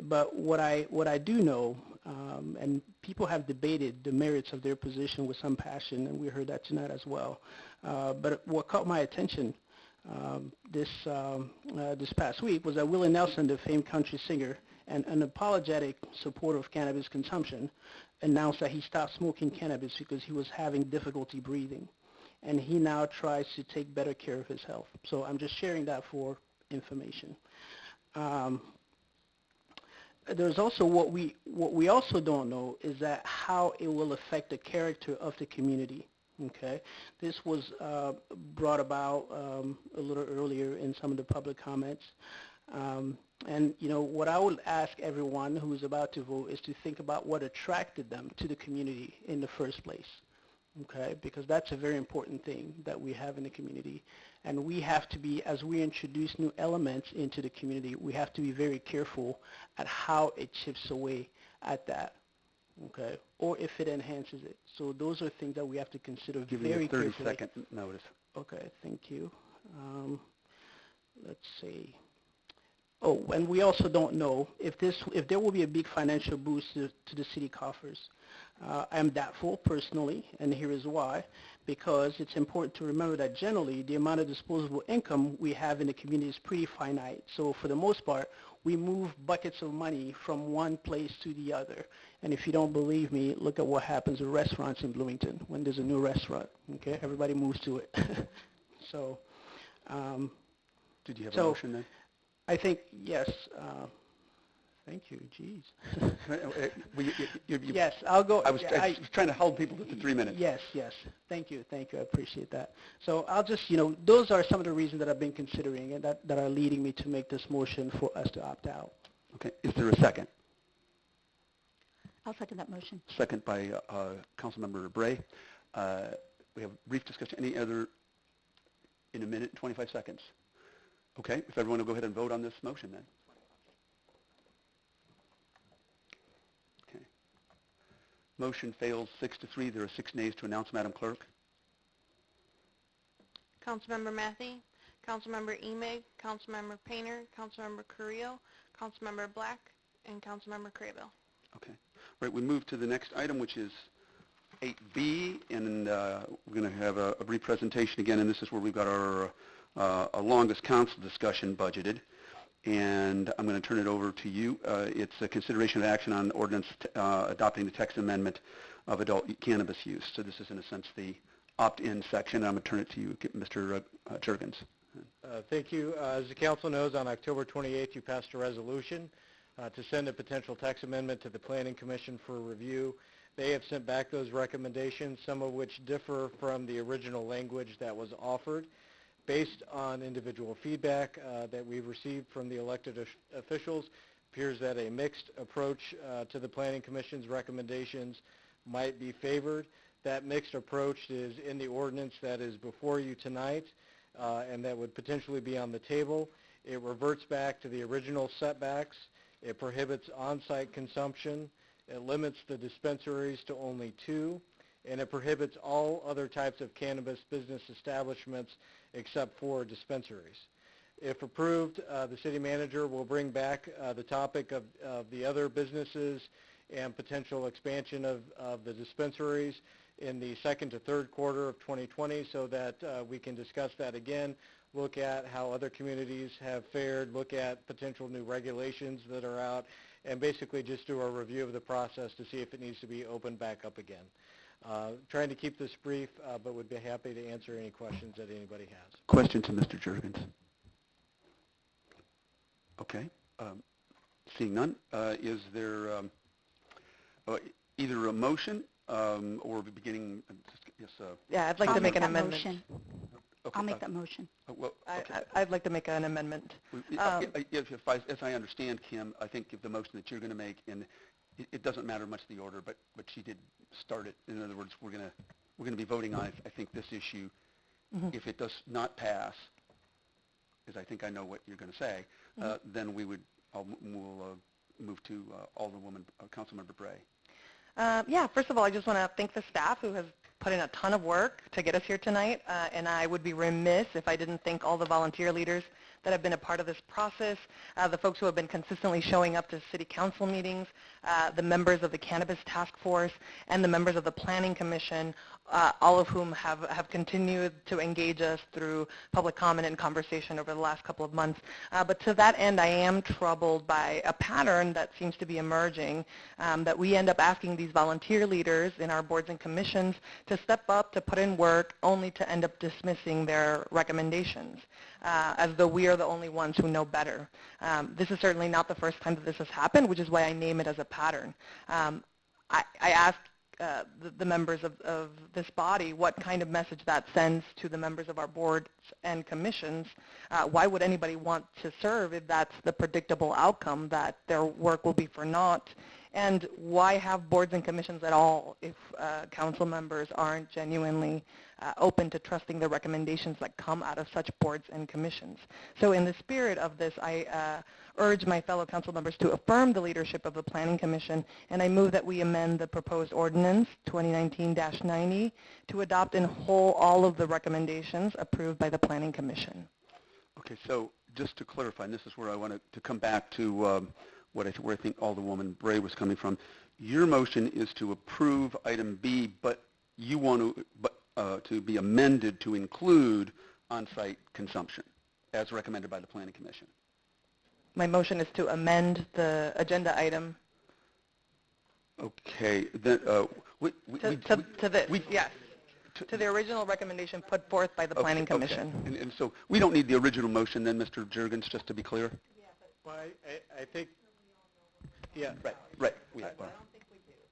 [SPEAKER 19] But what I do know, and people have debated the merits of their position with some passion, and we heard that tonight as well. But what caught my attention this past week was that Willie Nelson, the famed country singer and an apologetic supporter of cannabis consumption, announced that he stopped smoking cannabis because he was having difficulty breathing. And he now tries to take better care of his health. So I'm just sharing that for information. There's also what we also don't know is that how it will affect the character of the community. Okay, this was brought about a little earlier in some of the public comments. And what I would ask everyone who's about to vote is to think about what attracted them to the community in the first place. Okay, because that's a very important thing that we have in the community. And we have to be, as we introduce new elements into the community, we have to be very careful at how it chips away at that, okay, or if it enhances it. So those are things that we have to consider very carefully.
[SPEAKER 1] Give me a 30-second notice.
[SPEAKER 19] Okay, thank you. Let's see. Oh, and we also don't know if there will be a big financial boost to the city coffers. I'm doubtful personally, and here is why. Because it's important to remember that generally the amount of disposable income we have in the community is pretty finite. So for the most part, we move buckets of money from one place to the other. And if you don't believe me, look at what happens with restaurants in Bloomington when there's a new restaurant. Okay, everybody moves to it. So.
[SPEAKER 1] Did you have a motion then?
[SPEAKER 19] I think yes. Thank you. Jeez. Yes, I'll go.
[SPEAKER 1] I was trying to hold people to the 3 minutes.
[SPEAKER 19] Yes. Thank you. I appreciate that. So I'll just, those are some of the reasons that I've been considering and that are leading me to make this motion for us to opt out.
[SPEAKER 1] Okay. Is there a second?
[SPEAKER 20] I'll second that motion.
[SPEAKER 1] Second by Councilmember Bray. We have brief discussion. Any other in a minute and 25 seconds? Okay. If everyone will go ahead and vote on this motion then. Motion fails 6-3. There are 6 nays to announce, Madam Clerk.
[SPEAKER 2] Councilmember Matthey, Councilmember Emig, Councilmember Painter, Councilmember Carrillo, Councilmember Black, and Councilmember Craybill.
[SPEAKER 1] Okay. Right, we move to the next item, which is 8B, and we're going to have a brief presentation again, and this is where we've got our longest council discussion budgeted. And I'm going to turn it over to you. It's a consideration of action on ordinance adopting the text amendment of adult cannabis use. So this is, in a sense, the opt-in section. I'm going to turn it to you, Mr. Juergens.
[SPEAKER 18] Thank you. As the council knows, on October 28th, you passed a resolution to send a potential text amendment to the Planning Commission for review. They have sent back those recommendations, some of which differ from the original language that was offered. Based on individual feedback that we've received from the elected officials, appears that a mixed approach to the Planning Commission's recommendations might be favored. That mixed approach is in the ordinance that is before you tonight and that would potentially be on the table. It reverts back to the original setbacks. It prohibits on-site consumption. It limits the dispensaries to only 2. And it prohibits all other types of cannabis business establishments except for dispensaries. If approved, the city manager will bring back the topic of the other businesses and potential expansion of the dispensaries in the second to third quarter of 2020 so that we can discuss that again, look at how other communities have fared, look at potential new regulations that are out, and basically just do a review of the process to see if it needs to be opened back up again. Trying to keep this brief, but would be happy to answer any questions that anybody has.
[SPEAKER 1] Question to Mr. Juergens. Okay. Seeing none, is there either a motion or beginning? Yes.
[SPEAKER 8] Yeah, I'd like to make an amendment.
[SPEAKER 20] Motion.
[SPEAKER 1] Okay,
[SPEAKER 20] I'll make that motion.
[SPEAKER 1] Well, okay.
[SPEAKER 8] I'd like to make an amendment.
[SPEAKER 1] As I understand, Kim, I think if the motion that you're going to make, and it doesn't matter much the order, but she did start it. In other words, we're going to we're going to be voting on, I think, this issue. If it does not pass, because I think I know what you're going to say, then we'll move to Alderwoman, Councilmember Bray.
[SPEAKER 8] Yeah, first of all, I just want to thank the staff who has put in a ton of work to get us here tonight, and I would be remiss if I didn't thank all the volunteer leaders that have been a part of this process, the folks who have been consistently showing up to city council meetings, the members of the Cannabis Task Force, and the members of the Planning Commission, all of whom have continued to engage us through public comment and conversation over the last couple of months. But to that end, I am troubled by a pattern that seems to be emerging, that we end up asking these volunteer leaders in our boards and commissions to step up, to put in work, only to end up dismissing their recommendations, as though we are the only ones who know better. This is certainly not the first time that this has happened, which is why I name it as a pattern. I asked the members of this body what kind of message that sends to the members of our boards and commissions. Why would anybody want to serve if that's the predictable outcome, that their work will be for naught? And why have boards and commissions at all if council members aren't genuinely open to trusting the recommendations that come out of such boards and commissions? So in the spirit of this, I urge my fellow council members to affirm the leadership of the Planning Commission, and I move that we amend the proposed ordinance 2019-90 to adopt in whole all of the recommendations approved by the Planning Commission.
[SPEAKER 1] Okay, so just to clarify, and this is where I wanted to come back to where I think Alderwoman Bray was coming from. Your motion is to approve item B, but you want to be amended to include on-site consumption, as recommended by the Planning Commission.
[SPEAKER 8] My motion is to amend the agenda item
[SPEAKER 1] Okay, then
[SPEAKER 8] to this, yes, to the original recommendation put forth by the Planning Commission.
[SPEAKER 1] Okay. And so we don't need the original motion then, Mr. Juergens, just to be clear?
[SPEAKER 18] Well, I think, yeah.
[SPEAKER 1] Right.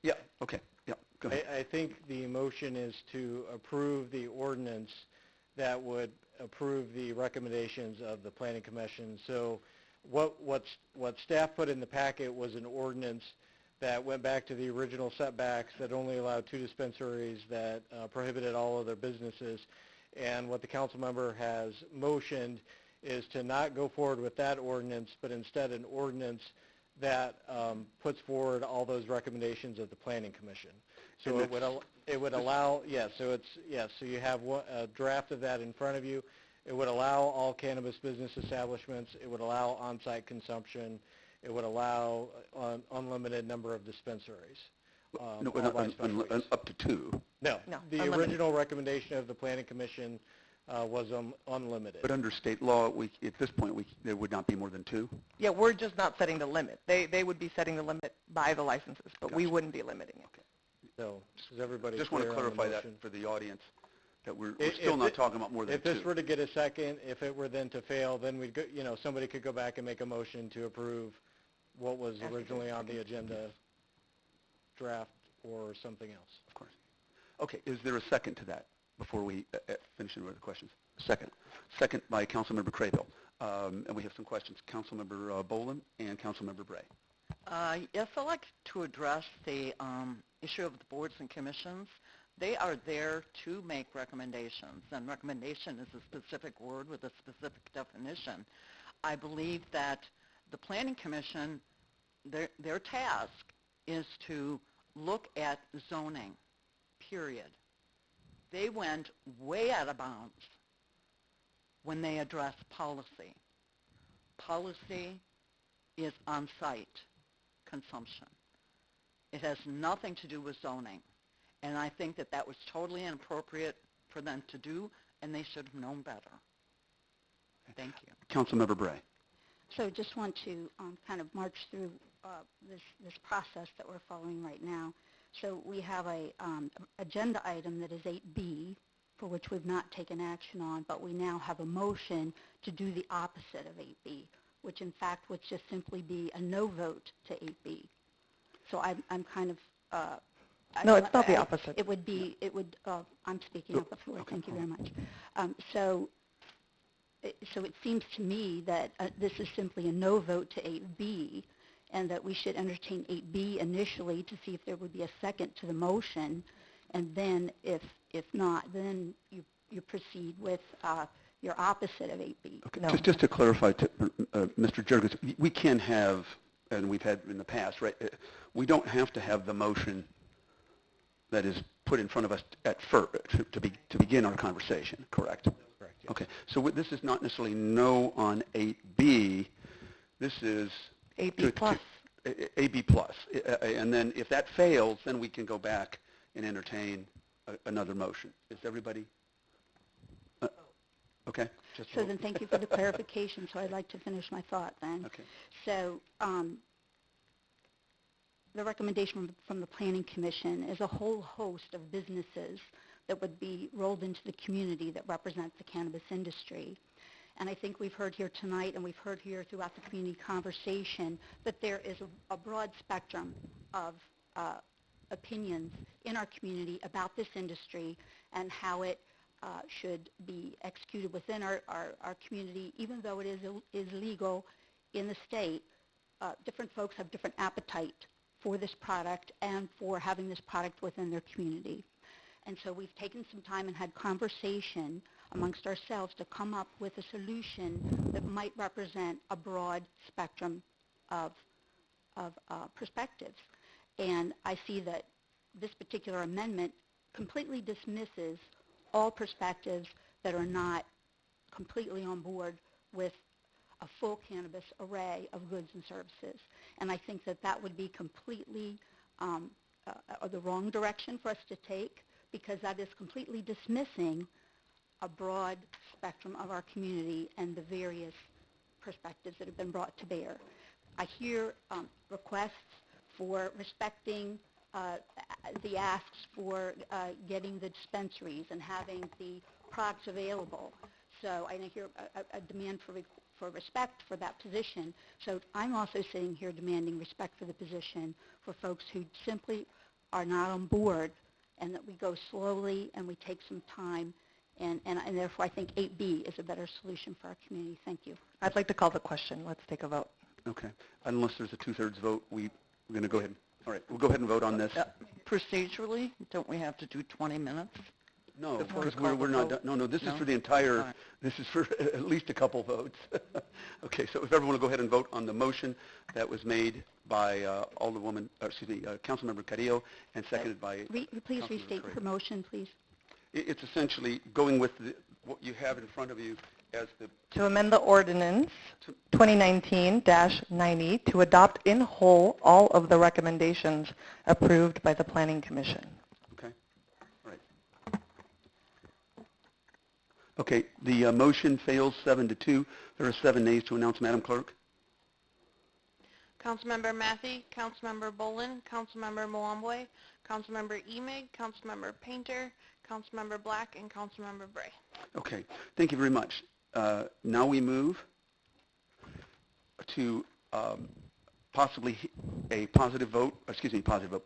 [SPEAKER 1] Yeah, okay, yeah, go ahead.
[SPEAKER 18] I think the motion is to approve the ordinance that would approve the recommendations of the Planning Commission. So what staff put in the packet was an ordinance that went back to the original setbacks, that only allowed 2 dispensaries, that prohibited all other businesses. And what the council member has motioned is to not go forward with that ordinance, but instead an ordinance that puts forward all those recommendations of the Planning Commission. So it would allow, so you have a draft of that in front of you. It would allow all cannabis business establishments. It would allow on-site consumption. It would allow an unlimited number of dispensaries.
[SPEAKER 1] Up to 2.
[SPEAKER 8] No,
[SPEAKER 18] the
[SPEAKER 8] unlimited.
[SPEAKER 18] Original recommendation of the Planning Commission was unlimited.
[SPEAKER 1] But under state law, at this point, there would not be more than 2?
[SPEAKER 8] Yeah, we're just not setting the limit. They would be setting the limit by the licenses, but we wouldn't be limiting it.
[SPEAKER 1] Okay.
[SPEAKER 18] So is everybody
[SPEAKER 1] Just want to
[SPEAKER 18] clear on the
[SPEAKER 1] clarify that
[SPEAKER 18] motion?
[SPEAKER 1] for the audience, that we're still not talking about more than 2.
[SPEAKER 18] If this were to get a second, if it were then to fail, then we'd go, somebody could go back and make a motion to approve what was originally on the agenda draft or something else.
[SPEAKER 1] Of course. Okay, is there a second to that before we finish with the questions? Second. Second by Councilmember Craybill. And we have some questions. Councilmember Boland and Councilmember Bray.
[SPEAKER 15] Yes, I'd like to address the issue of the boards and commissions. They are there to make recommendations, and recommendation is a specific word with a specific definition. I believe that the Planning Commission, their task is to look at zoning, period. They went way out of bounds when they addressed policy. Policy is on-site consumption. It has nothing to do with zoning. And I think that that was totally inappropriate for them to do, and they should have known better. Thank you.
[SPEAKER 1] Councilmember Bray.
[SPEAKER 20] So just want to kind of march through this process that we're following right now. So we have a agenda item that is 8B, for which we've not taken action on, but we now have a motion to do the opposite of 8B, which in fact would just simply be a no vote to 8B. So I'm kind of...
[SPEAKER 8] no, it's not the opposite.
[SPEAKER 20] It would be, I'm speaking up before, thank you very much. So it seems to me that this is simply a no vote to 8B, and that we should entertain 8B initially to see if there would be a second to the motion, And then if not, then you proceed with your opposite of 8B.
[SPEAKER 1] Okay. Just to clarify, Mr. Jurgens, we can have, and we've had in the past, right? We don't have to have the motion that is put in front of us at first to begin our conversation, correct?
[SPEAKER 5] Correct, yes.
[SPEAKER 1] Okay. So this is not necessarily no on 8B. This is
[SPEAKER 15] 8B plus.
[SPEAKER 1] 8B plus. And then if that fails, then we can go back and entertain another motion. Is everybody? Okay.
[SPEAKER 20] So then thank you for the clarification. So I'd like to finish my thought then.
[SPEAKER 1] Okay.
[SPEAKER 20] So the recommendation from the Planning Commission is a whole host of businesses that would be rolled into the community that represent the cannabis industry. And I think we've heard here tonight, and we've heard here throughout the community conversation, that there is a broad spectrum of opinions in our community about this industry and how it should be executed within our community. Even though it is legal in the state, different folks have different appetite for this product and for having this product within their community. And so we've taken some time and had conversation amongst ourselves to come up with a solution that might represent a broad spectrum of perspectives. And I see that this particular amendment completely dismisses all perspectives that are not completely on board with a full cannabis array of goods and services. And I think that that would be completely the wrong direction for us to take, because that is completely dismissing a broad spectrum of our community and the various perspectives that have been brought to bear. I hear requests for respecting the asks for getting the dispensaries and having the products available. So I hear a demand for respect for that position. So I'm also sitting here demanding respect for the position for folks who simply are not on board, and that we go slowly and we take some time, and therefore I think 8B is a better solution for our community. Thank you.
[SPEAKER 8] I'd like to call the question. Let's take a vote.
[SPEAKER 1] Okay. Unless there's a two-thirds vote, we're going to go ahead. All right. We'll go ahead and vote on this.
[SPEAKER 15] Procedurally, don't we have to do 20 minutes?
[SPEAKER 1] No,
[SPEAKER 15] Before
[SPEAKER 1] because
[SPEAKER 15] we call
[SPEAKER 1] we're
[SPEAKER 15] the
[SPEAKER 1] not
[SPEAKER 15] vote?
[SPEAKER 1] done. No, this is
[SPEAKER 15] No?
[SPEAKER 1] for the entire,
[SPEAKER 15] Fine.
[SPEAKER 1] this is for at least a couple votes. Okay, so if everyone will go ahead and vote on the motion that was made by Councilmember Carrillo and seconded by
[SPEAKER 20] Please
[SPEAKER 1] Councilmember
[SPEAKER 20] restate
[SPEAKER 1] Craig.
[SPEAKER 20] your motion, please.
[SPEAKER 1] It's essentially going with what you have in front of you as the,
[SPEAKER 8] To amend the ordinance 2019-90 to adopt in whole all of the recommendations approved by the Planning Commission.
[SPEAKER 1] okay? All right. Okay, the motion fails 7-2. There are 7 nays to announce, Madam Clerk.
[SPEAKER 6] Councilmember Matthey, Councilmember Bolin, Councilmember Mwambwe, Councilmember Emig, Councilmember Painter, Councilmember Black, and Councilmember Bray.
[SPEAKER 1] Okay, thank you very much. Now we move to possibly a positive vote,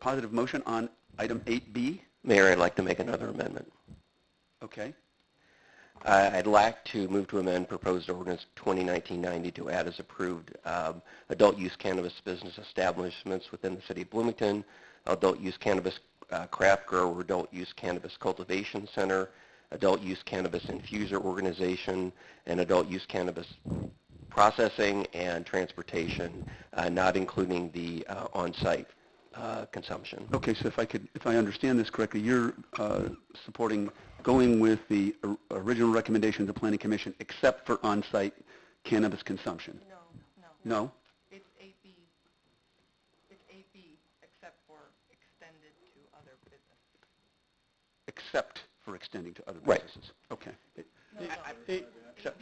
[SPEAKER 1] positive motion on item 8B.
[SPEAKER 17] Mayor, I'd like to make another amendment.
[SPEAKER 1] Okay,
[SPEAKER 17] I'd like to move to amend proposed ordinance 2019-90 to add as approved adult use cannabis business establishments within the city of Bloomington, adult use cannabis craft grower, adult use cannabis cultivation center, adult use cannabis infuser organization, and adult use cannabis processing and transportation, not including the on-site consumption.
[SPEAKER 1] okay, so if I understand this correctly, you're supporting going with the original recommendation of the Planning Commission except for on-site cannabis consumption? No?
[SPEAKER 8] It's 8B. It's 8B except for extended to other businesses.
[SPEAKER 1] Except for extending to other
[SPEAKER 17] Right.
[SPEAKER 1] businesses? Okay.
[SPEAKER 8] Except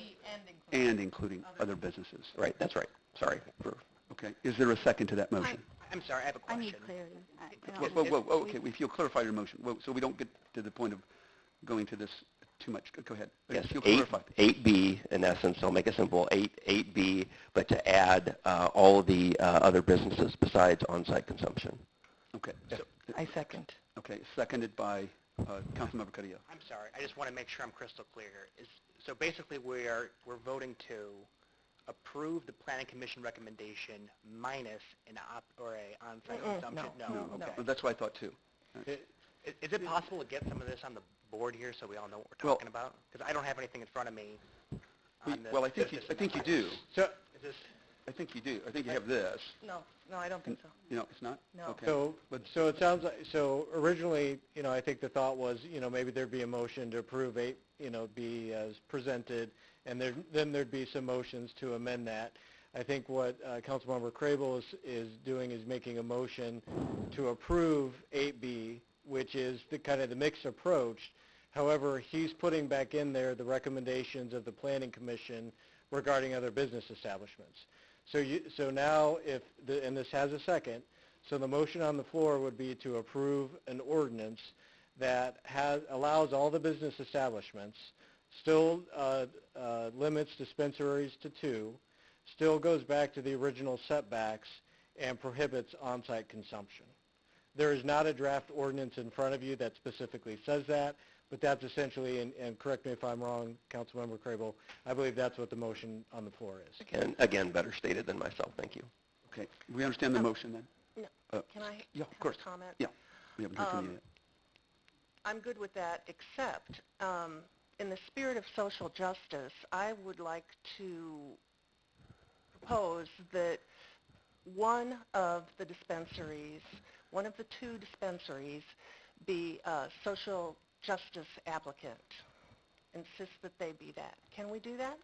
[SPEAKER 1] And including other businesses?
[SPEAKER 17] Right, that's right. Sorry.
[SPEAKER 1] Okay, is there a second to that motion?
[SPEAKER 19] I'm sorry, I have a
[SPEAKER 20] I
[SPEAKER 19] question.
[SPEAKER 20] need clarity.
[SPEAKER 1] Whoa, okay, if you'll clarify your motion, so we don't get to the point of going to this too much, go ahead.
[SPEAKER 17] Yes,
[SPEAKER 1] If you'll clarify.
[SPEAKER 17] 8B, in essence, I'll make it simple, 8B, but to add all of the other businesses besides on-site consumption.
[SPEAKER 1] Okay.
[SPEAKER 8] I second.
[SPEAKER 1] Okay, seconded by Councilmember Carrillo.
[SPEAKER 19] I'm sorry, I just want to make sure I'm crystal clear here. So basically we're voting to approve the Planning Commission recommendation minus an on-site consumption?
[SPEAKER 8] No.
[SPEAKER 1] Well, that's what I thought too.
[SPEAKER 3] Is it possible to get some of this on the board here so we all know what we're
[SPEAKER 1] Well-
[SPEAKER 3] talking about? Because I don't have anything in front of me. on the
[SPEAKER 1] Well, I think you do.
[SPEAKER 3] So, is this,
[SPEAKER 1] I think you do. I think you have this.
[SPEAKER 8] No, I don't think so.
[SPEAKER 1] You know, it's not?
[SPEAKER 8] No.
[SPEAKER 1] Okay.
[SPEAKER 18] So it sounds like, so originally, I think the thought was, maybe there'd be a motion to approve 8B as presented, and then there'd be some motions to amend that. I think what Councilmember Crable is doing is making a motion to approve 8B, which is the kind of the mixed approach. However, he's putting back in there the recommendations of the Planning Commission regarding other business establishments. So now and this has a second, so the motion on the floor would be to approve an ordinance that allows all the business establishments, still limits dispensaries to 2, still goes back to the original setbacks, and prohibits on-site consumption. There is not a draft ordinance in front of you that specifically says that, but that's essentially, and correct me if I'm wrong, Councilmember Crable, I believe that's what the motion on the floor is.
[SPEAKER 17] Again, better stated than myself. Thank you.
[SPEAKER 1] Okay. We understand the motion then?
[SPEAKER 8] No. Can I
[SPEAKER 1] Yeah, of course.
[SPEAKER 8] comment?
[SPEAKER 1] Yeah. We haven't heard from you yet.
[SPEAKER 8] I'm good with that, except in the spirit of social justice, I would like to propose that one of the 2 dispensaries be a social justice applicant. Insist that they be that. Can we do that?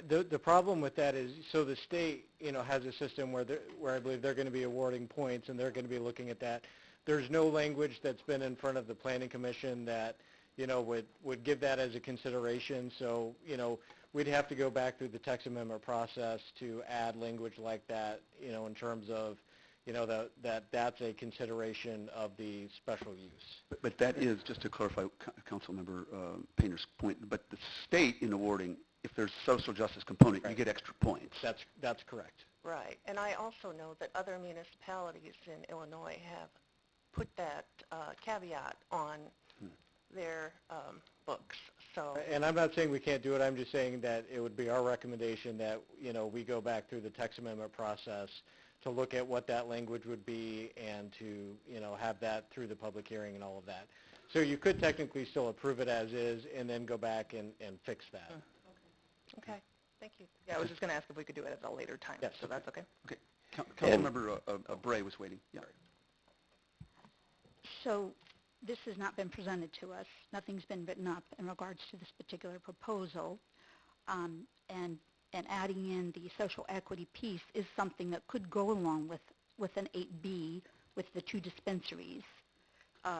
[SPEAKER 18] The problem with that is, so the state, has a system where I believe they're going to be awarding points, and they're going to be looking at that. There's no language that's been in front of the Planning Commission that, would give that as a consideration. So, we'd have to go back through the text amendment process to add language like that, in terms of, that's a consideration of the special use.
[SPEAKER 1] But that is, just to clarify Councilmember Painter's point, but the state in awarding, if there's social justice component, you get extra points.
[SPEAKER 18] That's correct.
[SPEAKER 8] Right. And I also know that other municipalities in Illinois have put that caveat on their books. So.
[SPEAKER 18] And I'm not saying we can't do it. I'm just saying that it would be our recommendation that, we go back through the text amendment process to look at what that language would be and to, have that through the public hearing and all of that. So you could technically still approve it as is and then go back and fix that.
[SPEAKER 8] Okay. Thank you.
[SPEAKER 6] Yeah, I was just going to ask if we could do it at a later time.
[SPEAKER 18] Yes.
[SPEAKER 6] So that's okay.
[SPEAKER 1] Okay. Councilmember Bray was waiting. Yeah.
[SPEAKER 20] So this has not been presented to us. Nothing's been written up in regards to this particular proposal. And adding in the social equity piece is something that could go along with an 8B with the 2 dispensaries,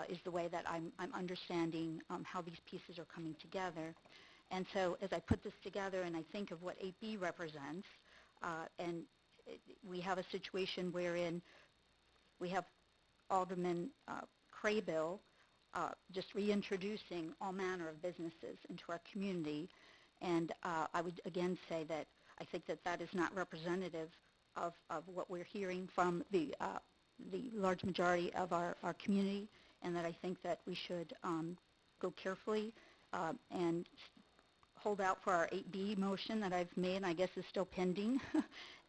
[SPEAKER 20] is the way that I'm understanding how these pieces are coming together. And so as I put this together and I think of what 8B represents, we have a situation wherein we have Alderman Crable just reintroducing all manner of businesses into our community. And I would again say that I think that is not representative of what we're hearing from the large majority of our community, and that I think that we should go carefully and hold out for our 8B motion that I've made and I guess is still pending,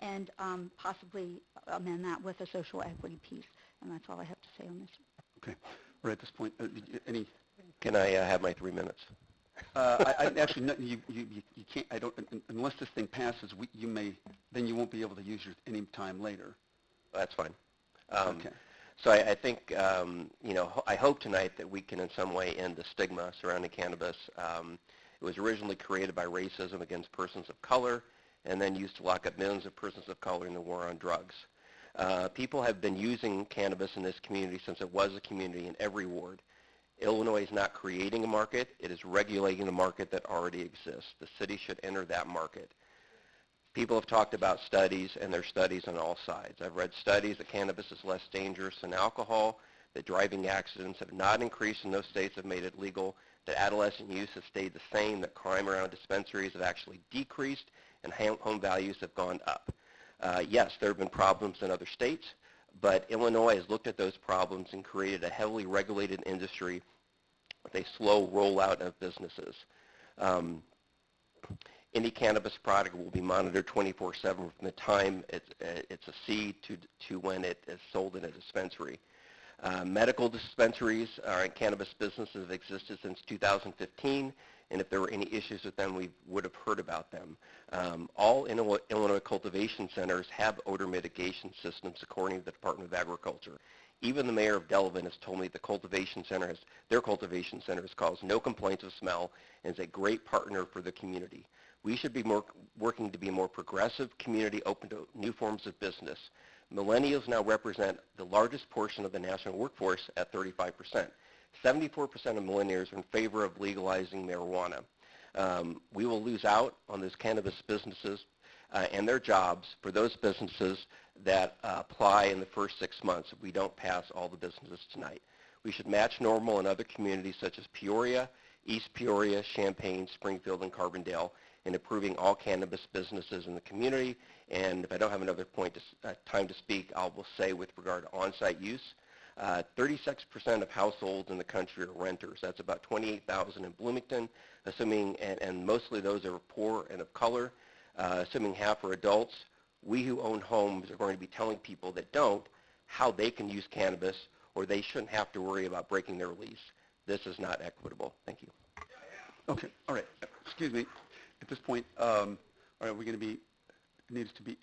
[SPEAKER 20] and possibly amend that with a social equity piece. And that's all I have to say on this.
[SPEAKER 1] Okay. We're at this point. Any?
[SPEAKER 17] Can I have my 3 minutes?
[SPEAKER 1] Actually, no, you can't. I don't unless this thing passes. Then you won't be able to use any time later.
[SPEAKER 17] That's fine.
[SPEAKER 1] Okay.
[SPEAKER 17] So I think I hope tonight that we can in some way end the stigma surrounding cannabis. It was originally created by racism against persons of color, and then used to lock up millions of persons of color in the war on drugs. People have been using cannabis in this community since it was a community in every ward. Illinois is not creating a market. It is regulating a market that already exists. The city should enter that market. People have talked about studies, and there are studies on all sides. I've read studies that cannabis is less dangerous than alcohol, that driving accidents have not increased in those states that have made it legal, that adolescent use has stayed the same, that crime around dispensaries have actually decreased, and home values have gone up. Yes, there have been problems in other states, but Illinois has looked at those problems and created a heavily regulated industry with a slow rollout of businesses. Any cannabis product will be monitored 24/7 from the time it's a seed to when it is sold in a dispensary. Medical dispensaries and cannabis businesses have existed since 2015, and if there were any issues with them, we would have heard about them. All Illinois cultivation centers have odor mitigation systems according to the Department of Agriculture. Even the mayor of Delavan has told me their cultivation center has caused no complaints of smell and is a great partner for the community. We should be working to be more progressive community, open to new forms of business. Millennials now represent the largest portion of the national workforce at 35%. 74% of millennials are in favor of legalizing marijuana. We will lose out on those cannabis businesses and their jobs for those businesses that apply in the first 6 months if we don't pass all the businesses tonight. We should match Normal and other communities such as Peoria, East Peoria, Champaign, Springfield, and Carbondale in approving all cannabis businesses in the community. And if I don't have another time to speak, I will say with regard to on-site use, 36% of households in the country are renters. That's about 28,000 in Bloomington, assuming, and mostly those are poor and of color, assuming half are adults. We who own homes are going to be telling people that don't how they can use cannabis, or they shouldn't have to worry about breaking their lease. This is not equitable. Thank you.
[SPEAKER 1] Okay, all right. Excuse me. At this point, all right, we're going to be, it needs to be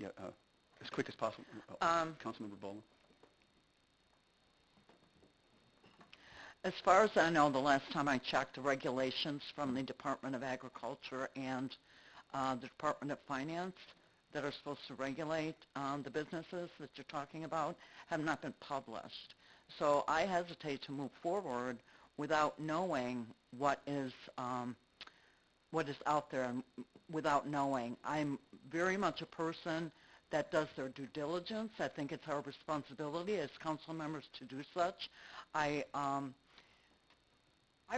[SPEAKER 1] as quick as possible. Councilmember Boland.
[SPEAKER 15] As far as I know, the last time I checked, the regulations from the Department of Agriculture and the Department of Finance that are supposed to regulate the businesses that you're talking about have not been published. So I hesitate to move forward without knowing what is out there and without knowing. I'm very much a person that does their due diligence. I think it's our responsibility as council members to do such. I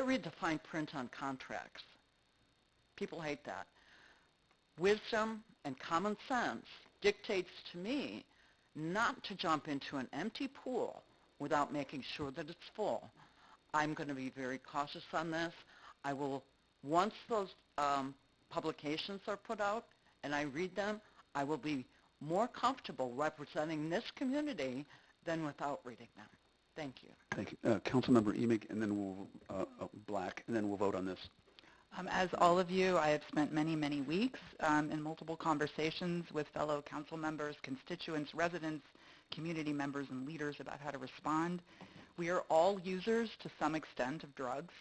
[SPEAKER 15] read the fine print on contracts. People hate that. Wisdom and common sense dictates to me not to jump into an empty pool without making sure that it's full. I'm going to be very cautious on this. I will, once those publications are put out and I read them, I will be more comfortable representing this community than without reading them. Thank you.
[SPEAKER 1] Thank you. Councilmember Emig, and then we'll, Black, and then we'll vote on this.
[SPEAKER 21] As all of you, I have spent many, many weeks in multiple conversations with fellow council members, constituents, residents, community members, and leaders about how to respond. We are all users to some extent of drugs.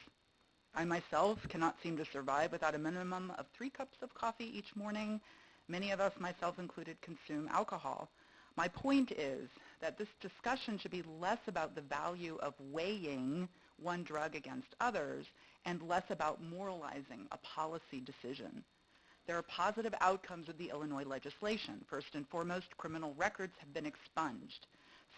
[SPEAKER 21] I myself cannot seem to survive without a minimum of 3 cups of coffee each morning. Many of us, myself included, consume alcohol. My point is that this discussion should be less about the value of weighing one drug against others and less about moralizing a policy decision. There are positive outcomes of the Illinois legislation. First and foremost, criminal records have been expunged.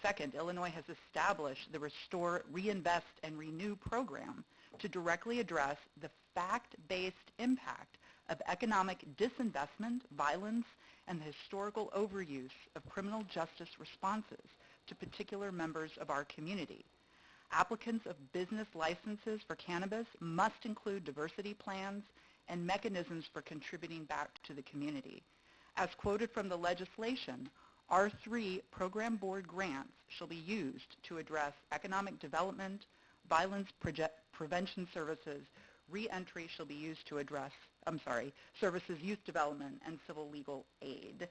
[SPEAKER 21] Second, Illinois has established the Restore, Reinvest, and Renew program to directly address the fact-based impact of economic disinvestment, violence, and the historical overuse of criminal justice responses to particular members of our community. Applicants of business licenses for cannabis must include diversity plans and mechanisms for contributing back to the community. As quoted from the legislation, R3 program board grants shall be used to address economic development, violence prevention services, re-entry shall be used to address, services, youth development, and civil legal aid.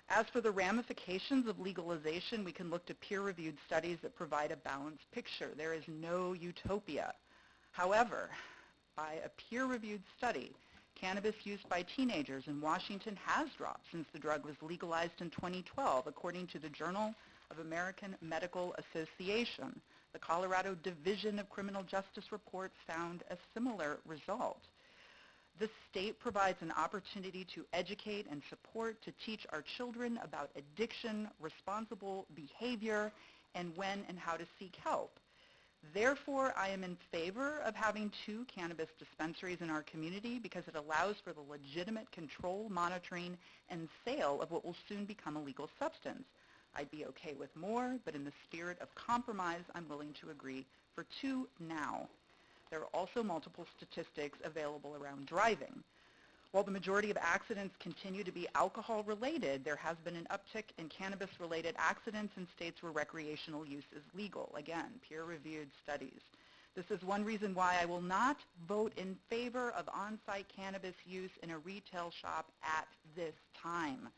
[SPEAKER 21] As for the ramifications of legalization, we can look to peer-reviewed studies that provide a balanced picture. There is no utopia. However, by a peer-reviewed study, cannabis use by teenagers in Washington has dropped since the drug was legalized in 2012, according to the Journal of American Medical Association. The Colorado Division of Criminal Justice reports found a similar result. The state provides an opportunity to educate and support, to teach our children about addiction, responsible behavior, and when and how to seek help. Therefore, I am in favor of having 2 cannabis dispensaries in our community because it allows for the legitimate control, monitoring, and sale of what will soon become a legal substance. I'd be okay with more, but in the spirit of compromise, I'm willing to agree for 2 now. There are also multiple statistics available around driving. While the majority of accidents continue to be alcohol-related, there has been an uptick in cannabis-related accidents in states where recreational use is legal. Again, peer-reviewed studies. This is one reason why I will not vote in favor of on-site cannabis use in a retail shop at this time.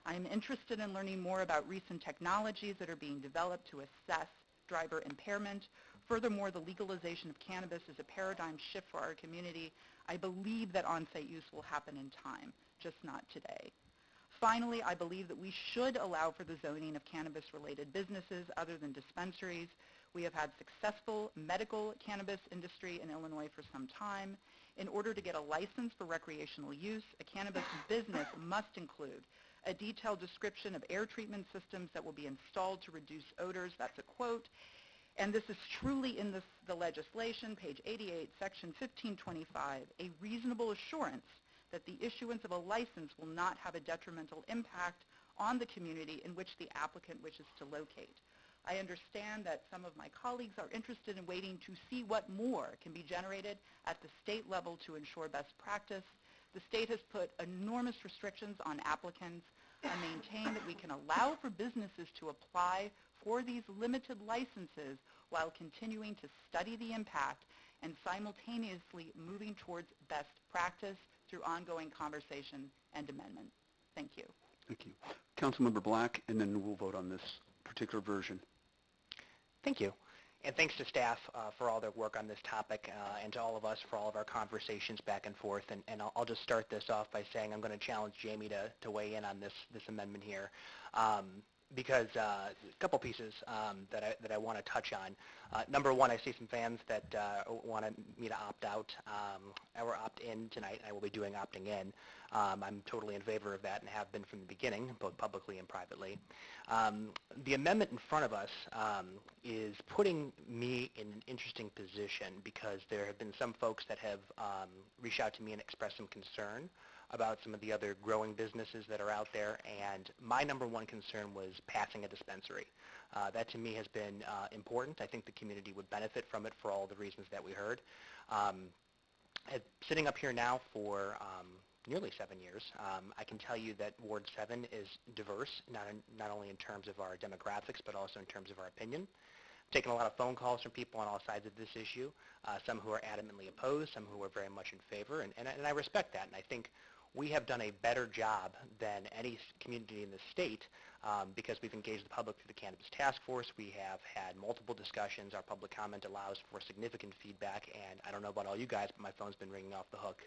[SPEAKER 21] I am interested in learning more about recent technologies that are being developed to assess driver impairment. Furthermore, the legalization of cannabis is a paradigm shift for our community. I believe that on-site use will happen in time, just not today. Finally, I believe that we should allow for the zoning of cannabis-related businesses other than dispensaries. We have had successful medical cannabis industry in Illinois for some time. In order to get a license for recreational use, a cannabis business must include a detailed description of air treatment systems that will be installed to reduce odors. That's a quote. And this is truly in the legislation, page 88, section 1525, a reasonable assurance that the issuance of a license will not have a detrimental impact on the community in which the applicant wishes to locate. I understand that some of my colleagues are interested in waiting to see what more can be generated at the state level to ensure best practice. The state has put enormous restrictions on applicants. I maintain that we can allow for businesses to apply for these limited licenses while continuing to study the impact and simultaneously moving towards best practice through ongoing conversation and amendment. Thank you.
[SPEAKER 1] Thank you. Councilmember Black, and then we'll vote on this particular version.
[SPEAKER 4] Thank you. And thanks to staff for all their work on this topic and to all of us for all of our conversations back and forth. And I'll just start this off by saying I'm going to challenge Jamie to weigh in on this amendment here. Because a couple pieces that I want to touch on. Number one, I see some fans that want me to opt out or opt in tonight. I will be doing opting in. I'm totally in favor of that and have been from the beginning, both publicly and privately. The amendment in front of us is putting me in an interesting position because there have been some folks that have reached out to me and expressed some concern about some of the other growing businesses that are out there, and my number one concern was passing a dispensary. That to me has been important. I think the community would benefit from it for all the reasons that we heard. Sitting up here now for nearly 7 years, I can tell you that Ward 7 is diverse, not only in terms of our demographics, but also in terms of our opinion. I've taken a lot of phone calls from people on all sides of this issue, some who are adamantly opposed, some who are very much in favor, and I respect that, and I think we have done a better job than any community in the state because we've engaged the public through the Cannabis Task Force. We have had multiple discussions. Our public comment allows for significant feedback, and I don't know about all you guys, but my phone's been ringing off the hook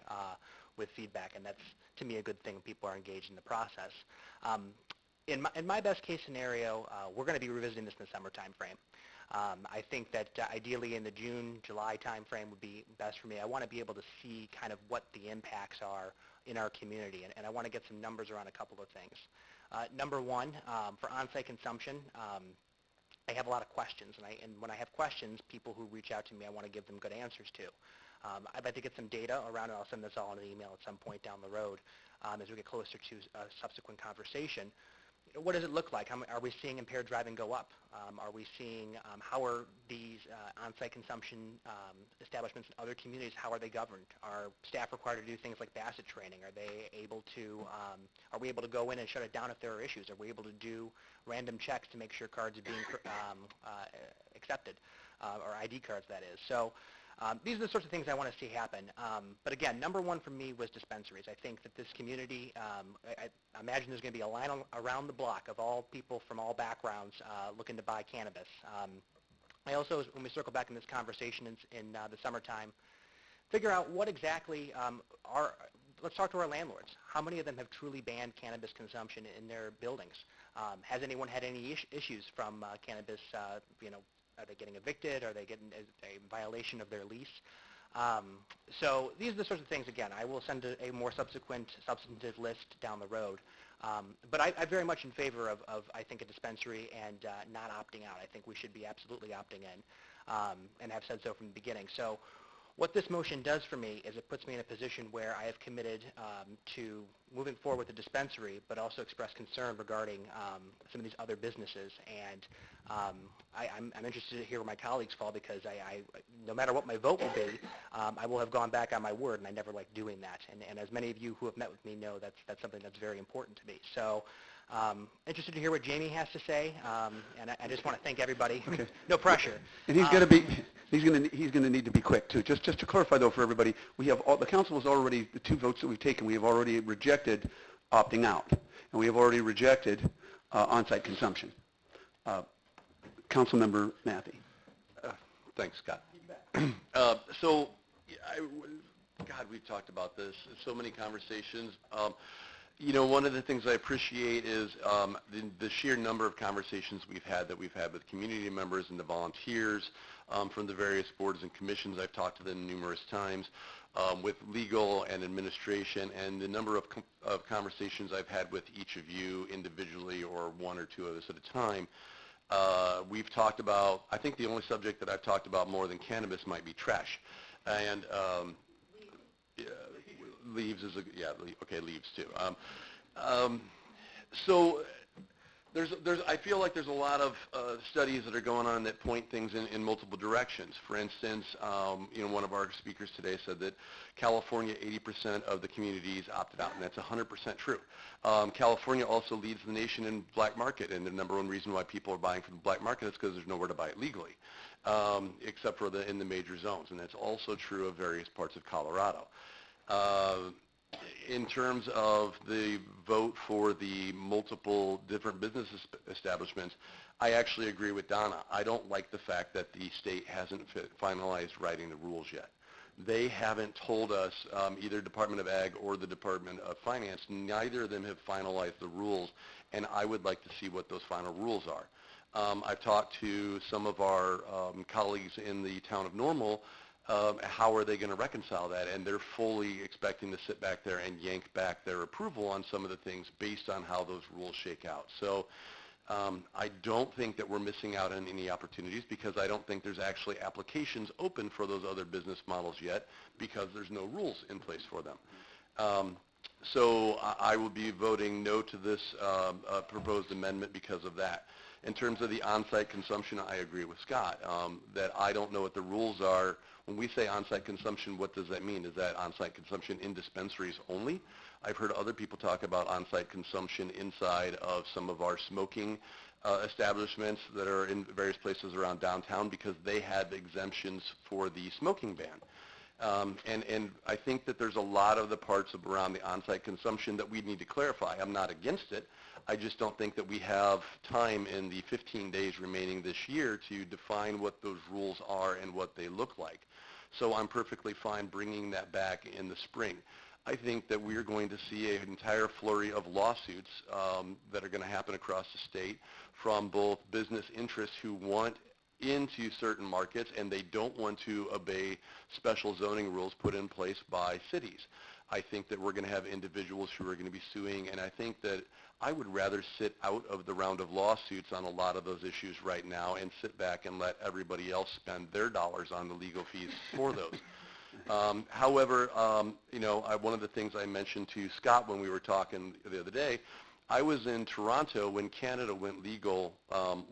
[SPEAKER 4] with feedback, and that's, to me, a good thing when people are engaged in the process. In my best case scenario, we're going to be revisiting this in the summer time frame. I think that ideally in the June, July time frame would be best for me. I want to be able to see kind of what the impacts are in our community, and I want to get some numbers around a couple of things. Number one, for on-site consumption, I have a lot of questions, and when I have questions, people who reach out to me, I want to give them good answers to. I'd like to get some data around it. I'll send this all in an email at some point down the road as we get closer to a subsequent conversation. What does it look like? Are we seeing impaired driving go up? Are we seeing, how are these on-site consumption establishments in other communities, how are they governed? Are staff required to do things like BASSET training? Are they able to, are we able to go in and shut it down if there are issues? Are we able to do random checks to make sure cards are being accepted, or ID cards, that is? So these are the sorts of things I want to see happen. But again, number one for me was dispensaries. I think that this community, I imagine there's going to be a line around the block of all people from all backgrounds looking to buy cannabis. I also, when we circle back in this conversation in the summertime, figure out what exactly let's talk to our landlords. How many of them have truly banned cannabis consumption in their buildings? Has anyone had any issues from cannabis, are they getting evicted? Are they getting a violation of their lease? So these are the sorts of things, again, I will send a more subsequent substantive list down the road. But I'm very much in favor of I think, a dispensary and not opting out. I think we should be absolutely opting in and have said so from the beginning. So What this motion does for me is it puts me in a position where I have committed to moving forward with the dispensary, but also express concern regarding some of these other businesses. And I'm interested to hear where my colleagues fall, because no matter what my vote will be, I will have gone back on my word, and I never like doing that. And as many of you who have met with me know, that's something that's very important to me. So interested to hear what Jamie has to say, and I just want to thank everybody.
[SPEAKER 1] Okay.
[SPEAKER 4] No pressure.
[SPEAKER 1] And he's going to need to be quick too. Just to clarify though for everybody, the council has already, the 2 votes that we've taken, we have already rejected opting out, and we have already rejected on-site consumption. Councilmember Matthey.
[SPEAKER 7] Thanks, Scott. God, we've talked about this, so many conversations. One of the things I appreciate is the sheer number of conversations we've had with community members and the volunteers from the various boards and commissions. I've talked to them numerous times, with legal and administration, and the number of conversations I've had with each of you individually or 1 or 2 of us at a time. We've talked about, I think the only subject that I've talked about more than cannabis might be trash. And leaves is leaves too. So I feel like there's a lot of studies that are going on that point things in multiple directions. For instance, one of our speakers today said that California, 80% of the communities opted out, and that's 100% true. California also leads the nation in black market, and the number 1 reason why people are buying from the black market is because there's nowhere to buy it legally, except for in the major zones, and that's also true of various parts of Colorado. In terms of the vote for the multiple different business establishments, I actually agree with Donna. I don't like the fact that the state hasn't finalized writing the rules yet. They haven't told us, either Department of Ag or the Department of Finance, neither of them have finalized the rules, and I would like to see what those final rules are. I've talked to some of our colleagues in the town of Normal. How are they going to reconcile that? And they're fully expecting to sit back there and yank back their approval on some of the things based on how those rules shake out. So I don't think that we're missing out on any opportunities, because I don't think there's actually applications open for those other business models yet, because there's no rules in place for them. So I will be voting no to this proposed amendment because of that. In terms of the on-site consumption, I agree with Scott that I don't know what the rules are. When we say on-site consumption, what does that mean? Is that on-site consumption in dispensaries only? I've heard other people talk about on-site consumption inside of some of our smoking establishments that are in various places around downtown, because they had exemptions for the smoking ban. And I think that there's a lot of the parts around the on-site consumption that we need to clarify. I'm not against it. I just don't think that we have time in the 15 days remaining this year to define what those rules are and what they look like. So I'm perfectly fine bringing that back in the spring. I think that we're going to see an entire flurry of lawsuits that are going to happen across the state from both business interests who want into certain markets and they don't want to obey special zoning rules put in place by cities. I think that we're going to have individuals who are going to be suing, and I think that I would rather sit out of the round of lawsuits on a lot of those issues right now and sit back and let everybody else spend their dollars on the legal fees for those. However, one of the things I mentioned to Scott when we were talking the other day, I was in Toronto when Canada went legal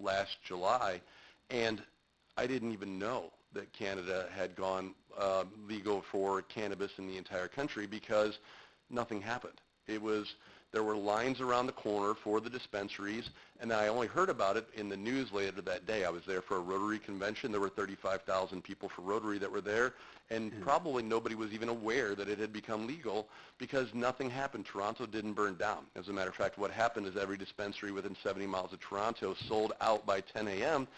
[SPEAKER 7] last July, and I didn't even know that Canada had gone legal for cannabis in the entire country because nothing happened. There were lines around the corner for the dispensaries, and I only heard about it in the news later that day. I was there for a Rotary convention. There were 35,000 people for Rotary that were there, and probably nobody was even aware that it had become legal because nothing happened. Toronto didn't burn down. As a matter of fact, what happened is every dispensary within 70 miles of Toronto sold out by 10 a.m.,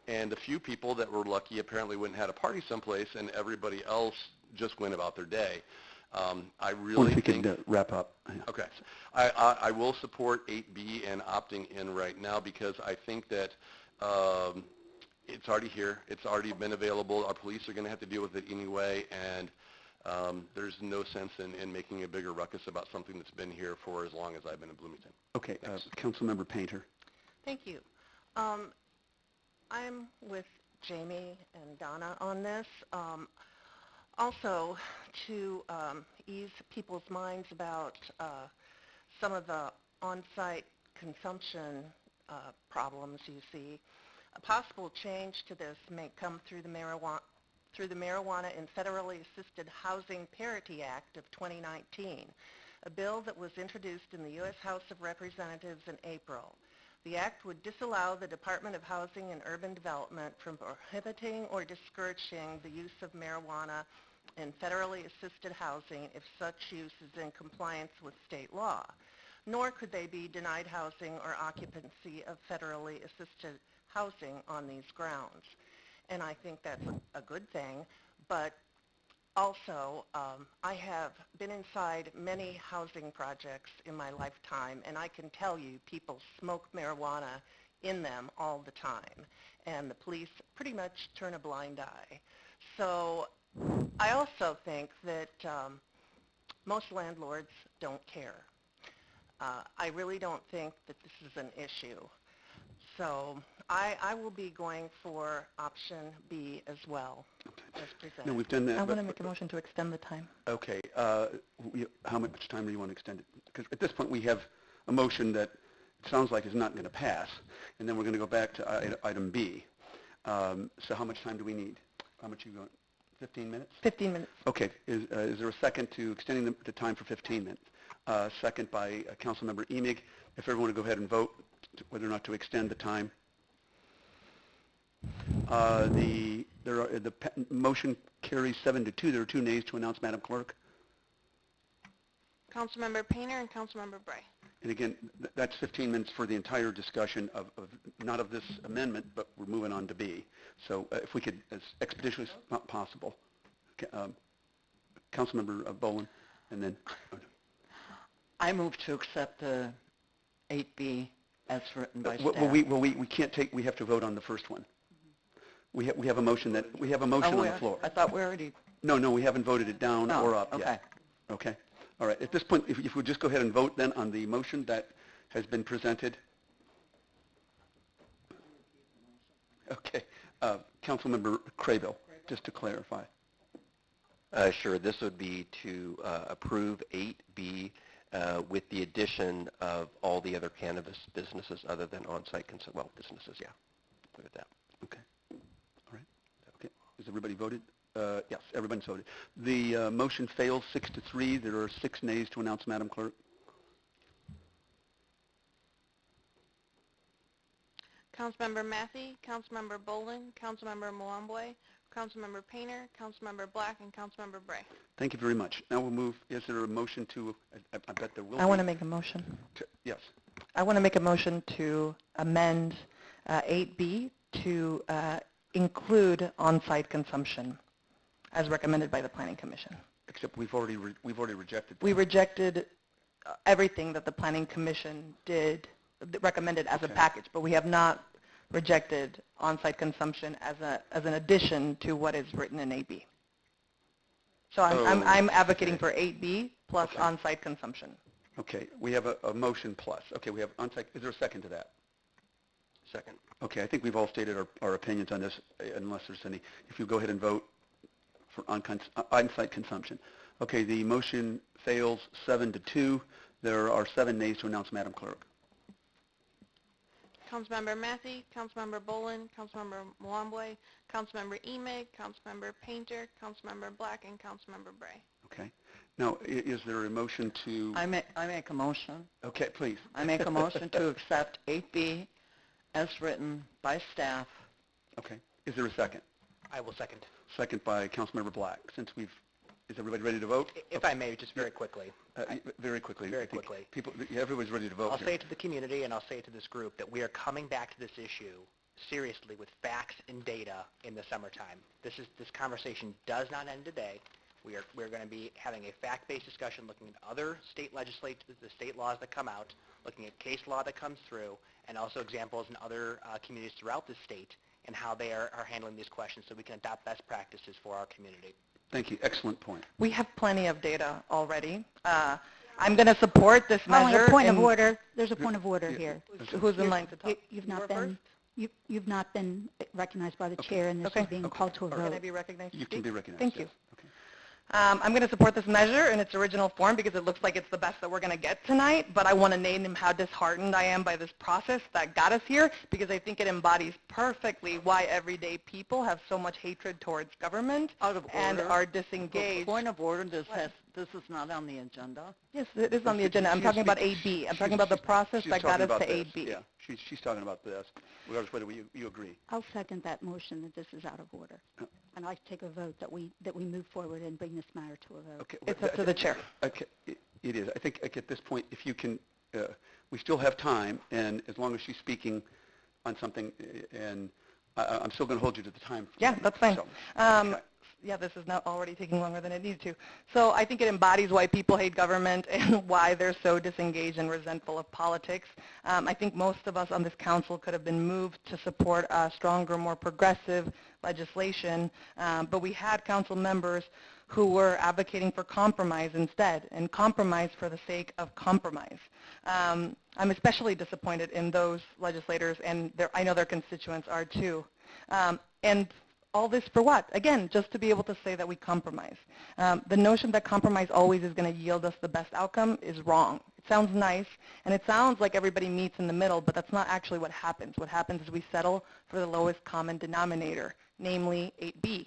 [SPEAKER 7] and a few people that were lucky apparently went and had a party someplace, and everybody else just went about their day. I really think...
[SPEAKER 1] wrap up.
[SPEAKER 7] Okay. I will support 8B and opting in right now because I think that it's already here. It's already been available. Our police are going to have to deal with it anyway, and there's no sense in making a bigger ruckus about something that's been here for as long as I've been in Bloomington.
[SPEAKER 1] Okay. Councilmember Painter.
[SPEAKER 8] Thank you. I'm with Jamie and Donna on this. Also, to ease people's minds about some of the on-site consumption problems you see, a possible change to this may come through the Marijuana and Federally Assisted Housing Parity Act of 2019, a bill that was introduced in the U.S. House of Representatives in April. The act would disallow the Department of Housing and Urban Development from prohibiting or discouraging the use of marijuana in federally assisted housing if such use is in compliance with state law, nor could they be denied housing or occupancy of federally assisted housing on these grounds. And I think that's a good thing, but also I have been inside many housing projects in my lifetime, and I can tell you people smoke marijuana in them all the time, and the police pretty much turn a blind eye. So I also think that most landlords don't care. I really don't think that this is an issue. So I will be going for option B as well, as presented.
[SPEAKER 1] No, we've done that.
[SPEAKER 6] I want to make a motion to extend the time.
[SPEAKER 1] Okay. How much time do you want to extend it? Because at this point we have a motion that it sounds like is not going to pass, and then we're going to go back to item B. So how much time do we need? How much are you going? 15 minutes?
[SPEAKER 6] 15 minutes.
[SPEAKER 1] Okay. Is there a second to extending the time for 15 minutes? Second by Councilmember Emig. If everyone would go ahead and vote whether or not to extend the time. The motion carries 7-2. There are 2 nays to announce, Madam Clerk.
[SPEAKER 2] Councilmember Painter and Councilmember Bray.
[SPEAKER 1] And again, that's 15 minutes for the entire discussion of not of this amendment, but we're moving on to B. So if we could, as expeditiously as possible. Councilmember Boland, and then...
[SPEAKER 15] I move to accept the 8B as written by staff.
[SPEAKER 1] we can't take, we have to vote on the first one. We have a motion on the floor.
[SPEAKER 15] I thought we already...
[SPEAKER 1] No, we haven't voted it down or up yet.
[SPEAKER 15] Okay.
[SPEAKER 1] Okay. All right. At this point, if we just go ahead and vote then on the motion that has been presented. Okay. Councilmember Craybill, just to clarify.
[SPEAKER 17] Sure. This would be to approve 8B with the addition of all the other cannabis businesses other than on-site businesses, yeah. Leave it at that.
[SPEAKER 1] Okay. All right. Okay. Has everybody voted? Yes, everyone's voted. The motion fails 6-3. There are 6 nays to announce, Madam Clerk.
[SPEAKER 2] Councilmember Mathey, Councilmember Boland, Councilmember Mwambwe, Councilmember Painter, Councilmember Black, and Councilmember Bray.
[SPEAKER 1] Thank you very much. Now we'll move. Is there a motion to, I bet there will be.
[SPEAKER 6] I want to make a motion.
[SPEAKER 1] Yes.
[SPEAKER 6] I want to make a motion to amend 8B to include on-site consumption as recommended by the Planning Commission.
[SPEAKER 1] Except we've already rejected that.
[SPEAKER 6] We rejected everything that the Planning Commission recommended as a package, but we have not rejected on-site consumption as an addition to what is written in 8B. So I'm advocating for 8B plus on-site consumption.
[SPEAKER 1] Okay, we have a motion plus. Okay, we have on-site. Is there a second to that?
[SPEAKER 17] Second.
[SPEAKER 1] Okay, I think we've all stated our opinions on this, unless there's any. If you go ahead and vote for on-site consumption. Okay, the motion fails 7-2. There are 7 nays to announce, Madam Clerk.
[SPEAKER 2] Councilmember Mathey, Councilmember Boland, Councilmember Mwambwe, Councilmember Emig, Councilmember Painter, Councilmember Black, and Councilmember Bray.
[SPEAKER 1] Okay. Now, is there a motion to...
[SPEAKER 15] I make a motion.
[SPEAKER 1] Okay, please.
[SPEAKER 15] I make a motion to accept 8B as written by staff.
[SPEAKER 1] Okay. Is there a second?
[SPEAKER 4] I will second.
[SPEAKER 1] Second by Councilmember Black. Is everybody ready to vote?
[SPEAKER 4] If I may, just very quickly.
[SPEAKER 1] Very quickly.
[SPEAKER 4] Very quickly.
[SPEAKER 1] Everybody's ready to vote.
[SPEAKER 4] I'll say it to the community and I'll say it to this group that we are coming back to this issue seriously with facts and data in the summertime. This conversation does not end today. We're going to be having a fact-based discussion looking at other state legislatures, the state laws that come out, looking at case law that comes through, and also examples in other communities throughout the state and how they are handling these questions so we can adopt best practices for our community.
[SPEAKER 1] Thank you. Excellent point.
[SPEAKER 6] We have plenty of data already. I'm going to support this measure.
[SPEAKER 20] Only a point of order. There's a point of order here.
[SPEAKER 6] Who's in line to talk?
[SPEAKER 20] You've not been recognized by the chair, and this is being called to a vote.
[SPEAKER 6] Can I be recognized?
[SPEAKER 1] You can be recognized.
[SPEAKER 6] Thank you.
[SPEAKER 1] Okay.
[SPEAKER 21] I'm going to support this measure in its original form because it looks like it's the best that we're going to get tonight, but I want to name how disheartened I am by this process that got us here because I think it embodies perfectly why everyday people have so much hatred towards government and are disengaged.
[SPEAKER 15] Point of order, this is not on the agenda.
[SPEAKER 21] Yes, it is on the agenda. I'm talking about 8B. I'm talking about the process that got us to 8B.
[SPEAKER 1] Yeah, she's talking about this, regardless of whether you agree.
[SPEAKER 20] I'll second that motion that this is out of order. And I'd like to take a vote that we move forward and bring this matter to a vote.
[SPEAKER 1] Okay,
[SPEAKER 21] It's up to the chair.
[SPEAKER 1] Okay, it is. I think at this point, if you can, we still have time, and as long as she's speaking on something, and I'm still going to hold you to the time.
[SPEAKER 21] Yeah, that's fine.
[SPEAKER 1] So, okay.
[SPEAKER 21] Yeah, this is now already taking longer than it needs to. So I think it embodies why people hate government and why they're so disengaged and resentful of politics. I think most of us on this council could have been moved to support stronger, more progressive legislation, but we had council members who were advocating for compromise instead, and compromise for the sake of compromise. I'm especially disappointed in those legislators, and I know their constituents are too. And all this for what? Again, just to be able to say that we compromise. The notion that compromise always is going to yield us the best outcome is wrong. It sounds nice, and it sounds like everybody meets in the middle, but that's not actually what happens. What happens is we settle for the lowest common denominator, namely 8B.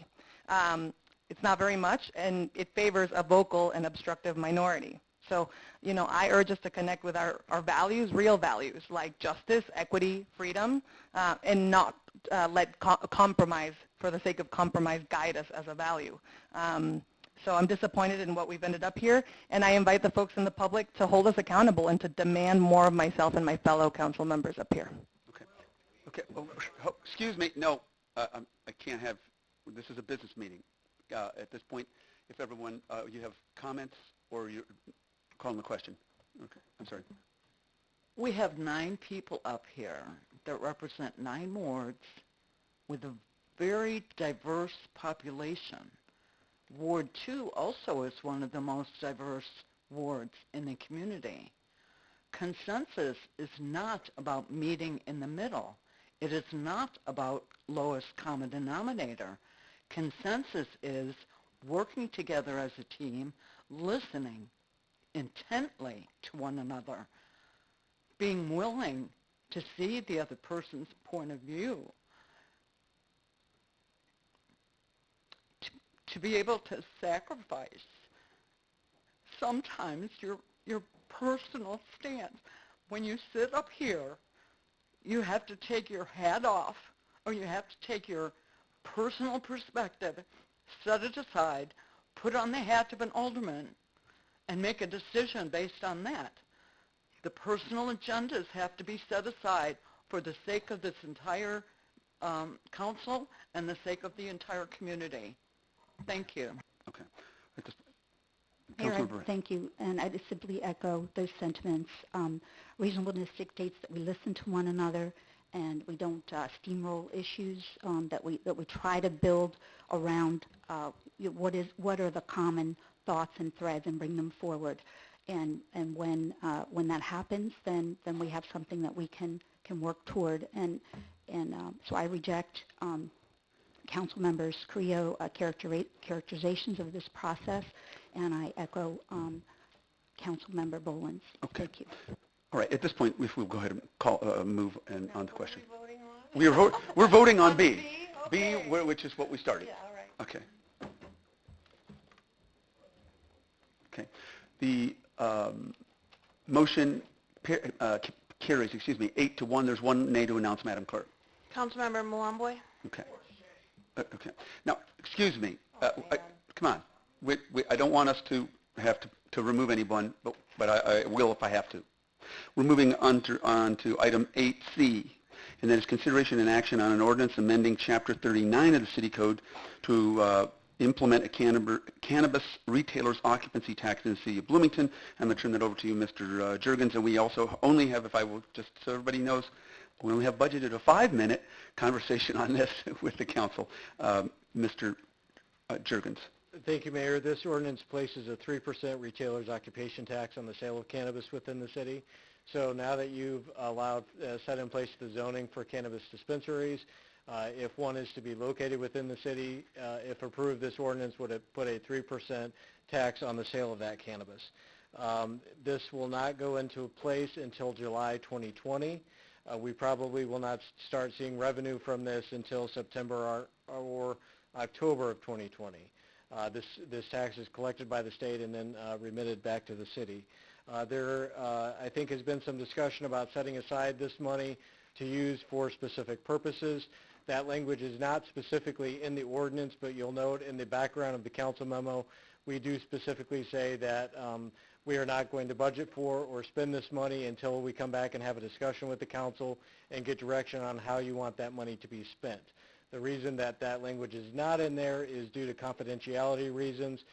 [SPEAKER 21] It's not very much, and it favors a vocal and obstructive minority. So, I urge us to connect with our values, real values, like justice, equity, freedom, and not let compromise, for the sake of compromise, guide us as a value. So I'm disappointed in what we've ended up here, and I invite the folks in the public to hold us accountable and to demand more of myself and my fellow council members up here.
[SPEAKER 1] Okay. Oh, excuse me. No, I can't have, this is a business meeting. At this point, if everyone, you have comments or you're calling the question. Okay, I'm sorry.
[SPEAKER 15] We have 9 people up here that represent 9 wards with a very diverse population. Ward 2 also is one of the most diverse wards in the community. Consensus is not about meeting in the middle. It is not about lowest common denominator. Consensus is working together as a team, listening intently to one another, being willing to see the other person's point of view, to be able to sacrifice sometimes your personal stance. When you sit up here, you have to take your hat off, or you have to take your personal perspective, set it aside, put on the hat of an alderman, and make a decision based on that. The personal agendas have to be set aside for the sake of this entire council and the sake of the entire community. Thank you.
[SPEAKER 1] Okay.
[SPEAKER 20] Mayor, thank you, and I just simply echo those sentiments. Reasonableness dictates that we listen to one another and we don't steamroll issues, that we try to build around what are the common thoughts and threads and bring them forward. And when that happens, then we have something that we can work toward. And so I reject Council Members Creo characterizations of this process, and I echo Council Member Boland's.
[SPEAKER 1] Okay.
[SPEAKER 20] Thank you.
[SPEAKER 1] All right. At this point, if we'll go ahead and move on the question. We're voting on B.
[SPEAKER 21] Okay.
[SPEAKER 1] B, which is what we started.
[SPEAKER 21] Yeah, all right.
[SPEAKER 1] Okay. Okay. The motion carries, 8-1. There's 1 nay to announce, Madam Clerk.
[SPEAKER 2] Councilmember Malomboy?
[SPEAKER 1] Okay. Okay. Now, excuse me. Come on. I don't want us to have to remove anyone, but I will if I have to. We're moving on to item 8C, and that is consideration and action on an ordinance amending Chapter 39 of the City Code to implement a cannabis retailer's occupancy tax in the City of Bloomington. I'm going to turn that over to you, Mr. Juergens, and we also only have, if I will just so everybody knows, we only have budgeted a 5-minute conversation on this with the council. Mr. Juergens.
[SPEAKER 18] Thank you, Mayor. This ordinance places a 3% retailer's occupation tax on the sale of cannabis within the city. So now that you've allowed, set in place the zoning for cannabis dispensaries, If one is to be located within the city, if approved, this ordinance would put a 3% tax on the sale of that cannabis. This will not go into place until July 2020. We probably will not start seeing revenue from this until September or October of 2020. This tax is collected by the state and then remitted back to the city. There, I think, has been some discussion about setting aside this money to use for specific purposes. That language is not specifically in the ordinance, but you'll note in the background of the council memo, we do specifically say that we are not going to budget for or spend this money until we come back and have a discussion with the council and get direction on how you want that money to be spent. The reason that that language is not in there is due to confidentiality reasons.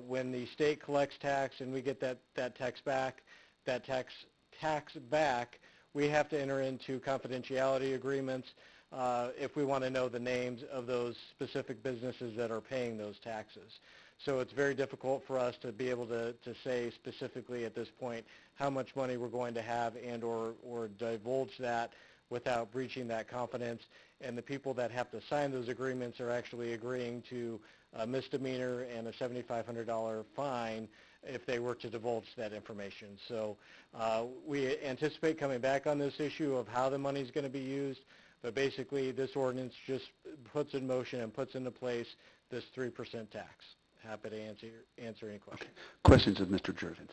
[SPEAKER 18] When the state collects tax and we get that tax back, we have to enter into confidentiality agreements if we want to know the names of those specific businesses that are paying those taxes. So it's very difficult for us to be able to say specifically at this point how much money we're going to have and or divulge that without breaching that confidence. And the people that have to sign those agreements are actually agreeing to a misdemeanor and a $7,500 fine if they were to divulge that information. So we anticipate coming back on this issue of how the money is going to be used, but basically this ordinance just puts in motion and puts into place this 3% tax. Happy to answer any questions.
[SPEAKER 1] Okay. Questions of Mr. Jurgens.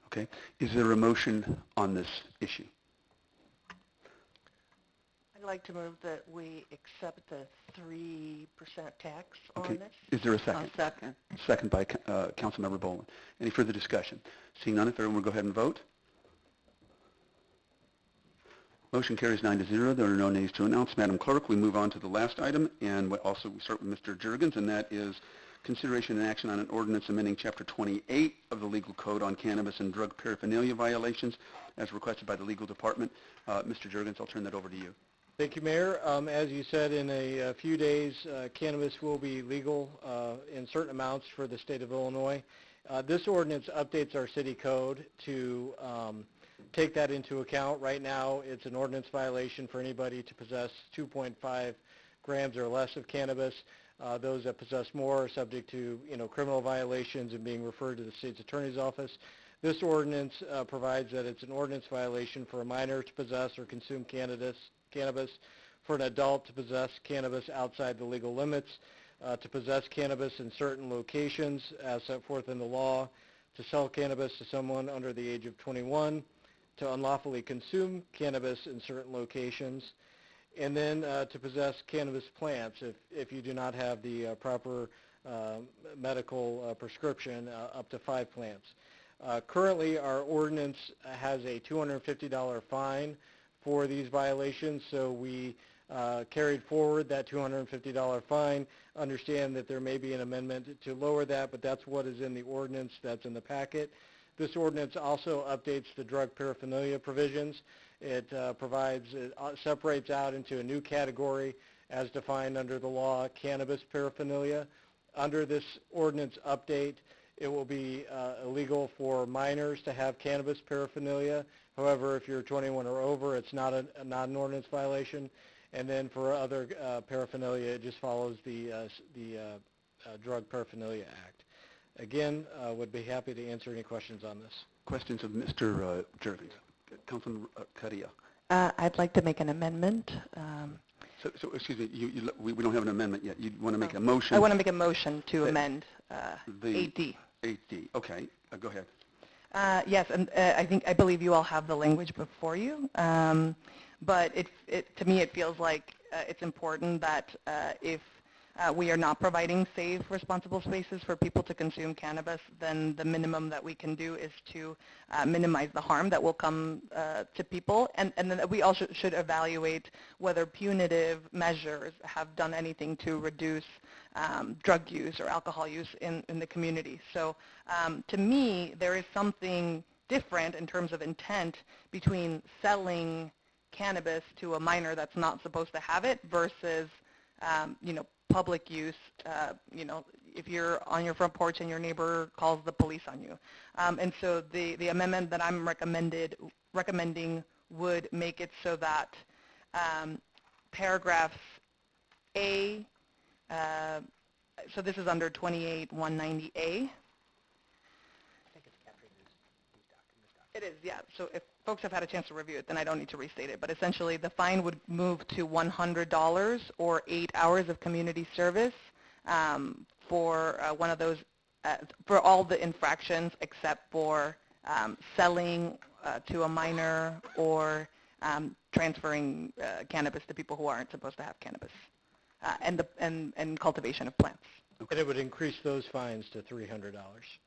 [SPEAKER 1] Okay. Is there a motion on this issue?
[SPEAKER 8] I'd like to move that we accept the 3% tax
[SPEAKER 1] Okay.
[SPEAKER 8] on this.
[SPEAKER 1] Is there a second?
[SPEAKER 15] I'll second.
[SPEAKER 1] Second by Councilmember Boland. Any further discussion? Seeing none, if everyone will go ahead and vote. Motion carries 9-0. There are no nays to announce. Madam Clerk, we move on to the last item, and we start with Mr. Jurgens, and that is consideration and action on an ordinance amending Chapter 28 of the Legal Code on cannabis and drug paraphernalia violations as requested by the Legal Department. Mr. Jurgens, I'll turn that over to you.
[SPEAKER 18] Thank you, Mayor. As you said, in a few days, cannabis will be legal in certain amounts for the state of Illinois. This ordinance updates our city code to take that into account. Right now, it's an ordinance violation for anybody to possess 2.5 grams or less of cannabis. Those that possess more are subject to, criminal violations and being referred to the state's attorney's office. This ordinance provides that it's an ordinance violation for a minor to possess or consume cannabis, for an adult to possess cannabis outside the legal limits, to possess cannabis in certain locations as set forth in the law, to sell cannabis to someone under the age of 21, to unlawfully consume cannabis in certain locations, and then to possess cannabis plants if you do not have the proper medical prescription, up to 5 plants. Currently, our ordinance has a $250 fine for these violations, so we carried forward that $250 fine. Understand that there may be an amendment to lower that, but that's what is in the ordinance that's in the packet. This ordinance also updates the drug paraphernalia provisions. It separates out into a new category as defined under the law, cannabis paraphernalia. Under this ordinance update, it will be illegal for minors to have cannabis paraphernalia. However, if you're 21 or over, it's not an ordinance violation. And then for other paraphernalia, it just follows the Drug Paraphernalia Act. Again, would be happy to answer any questions on this.
[SPEAKER 1] Questions of Mr. Jurgens. Councilman Carrillo.
[SPEAKER 9] I'd like to make an amendment.
[SPEAKER 1] So excuse me, we don't have an amendment yet. You want to make a motion?
[SPEAKER 9] I want to make a motion to amend 8D.
[SPEAKER 1] 8D, okay. Go ahead.
[SPEAKER 9] Yes, and I believe you all have the language before you. But to me, it feels like it's important that if we are not providing safe, responsible spaces for people to consume cannabis, then the minimum that we can do is to minimize the harm that will come to people. And then we also should evaluate whether punitive measures have done anything to reduce drug use or alcohol use in the community. So to me, there is something different in terms of intent between selling cannabis to a minor that's not supposed to have it versus, public use, if you're on your front porch and your neighbor calls the police on you. And so the amendment that I'm recommending would make it so that paragraphs A, so this is under 28190A. It is, yeah. So if folks have had a chance to review it, then I don't need to restate it. But essentially, the fine would move to $100 or 8 hours of community service for one of those, for all the infractions except for selling to a minor or transferring cannabis to people who aren't supposed to have cannabis, and cultivation of plants.
[SPEAKER 18] And it would increase those fines to $300.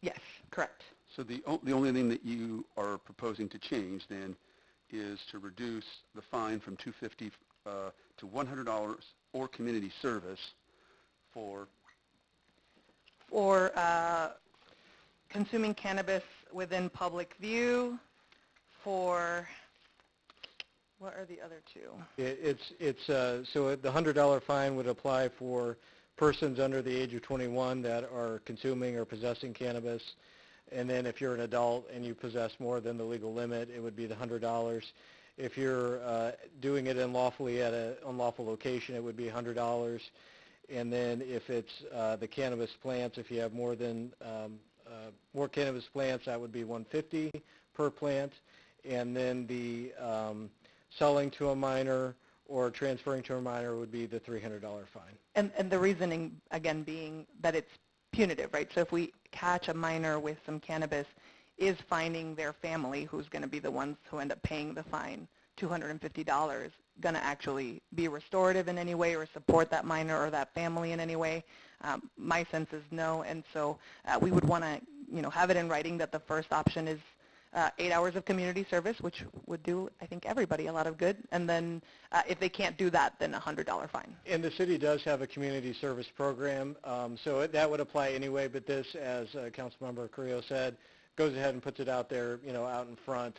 [SPEAKER 9] Yes, correct.
[SPEAKER 1] So the only thing that you are proposing to change then is to reduce the fine from $250 to $100 or community service for
[SPEAKER 9] consuming cannabis within public view, for, what are the other two?
[SPEAKER 18] So the $100 fine would apply for persons under the age of 21 that are consuming or possessing cannabis. And then if you're an adult and you possess more than the legal limit, it would be the $100. If you're doing it unlawfully at an unlawful location, it would be $100. And then if it's the cannabis plants, if you have more cannabis plants, that would be $150 per plant. And then the selling to a minor or transferring to a minor would be the $300 fine.
[SPEAKER 9] And the reasoning, again, being that it's punitive, right? So if we catch a minor with some cannabis, is fining their family, who's going to be the ones who end up paying the fine, $250, going to actually be restorative in any way or support that minor or that family in any way? My sense is no, and so we would want to, have it in writing that the first option is 8 hours of community service, which would do, I think, everybody a lot of good. And then if they can't do that, then a $100 fine.
[SPEAKER 18] And the city does have a community service program, so that would apply anyway, but this, as Councilmember Carrillo said, goes ahead and puts it out there, out in front.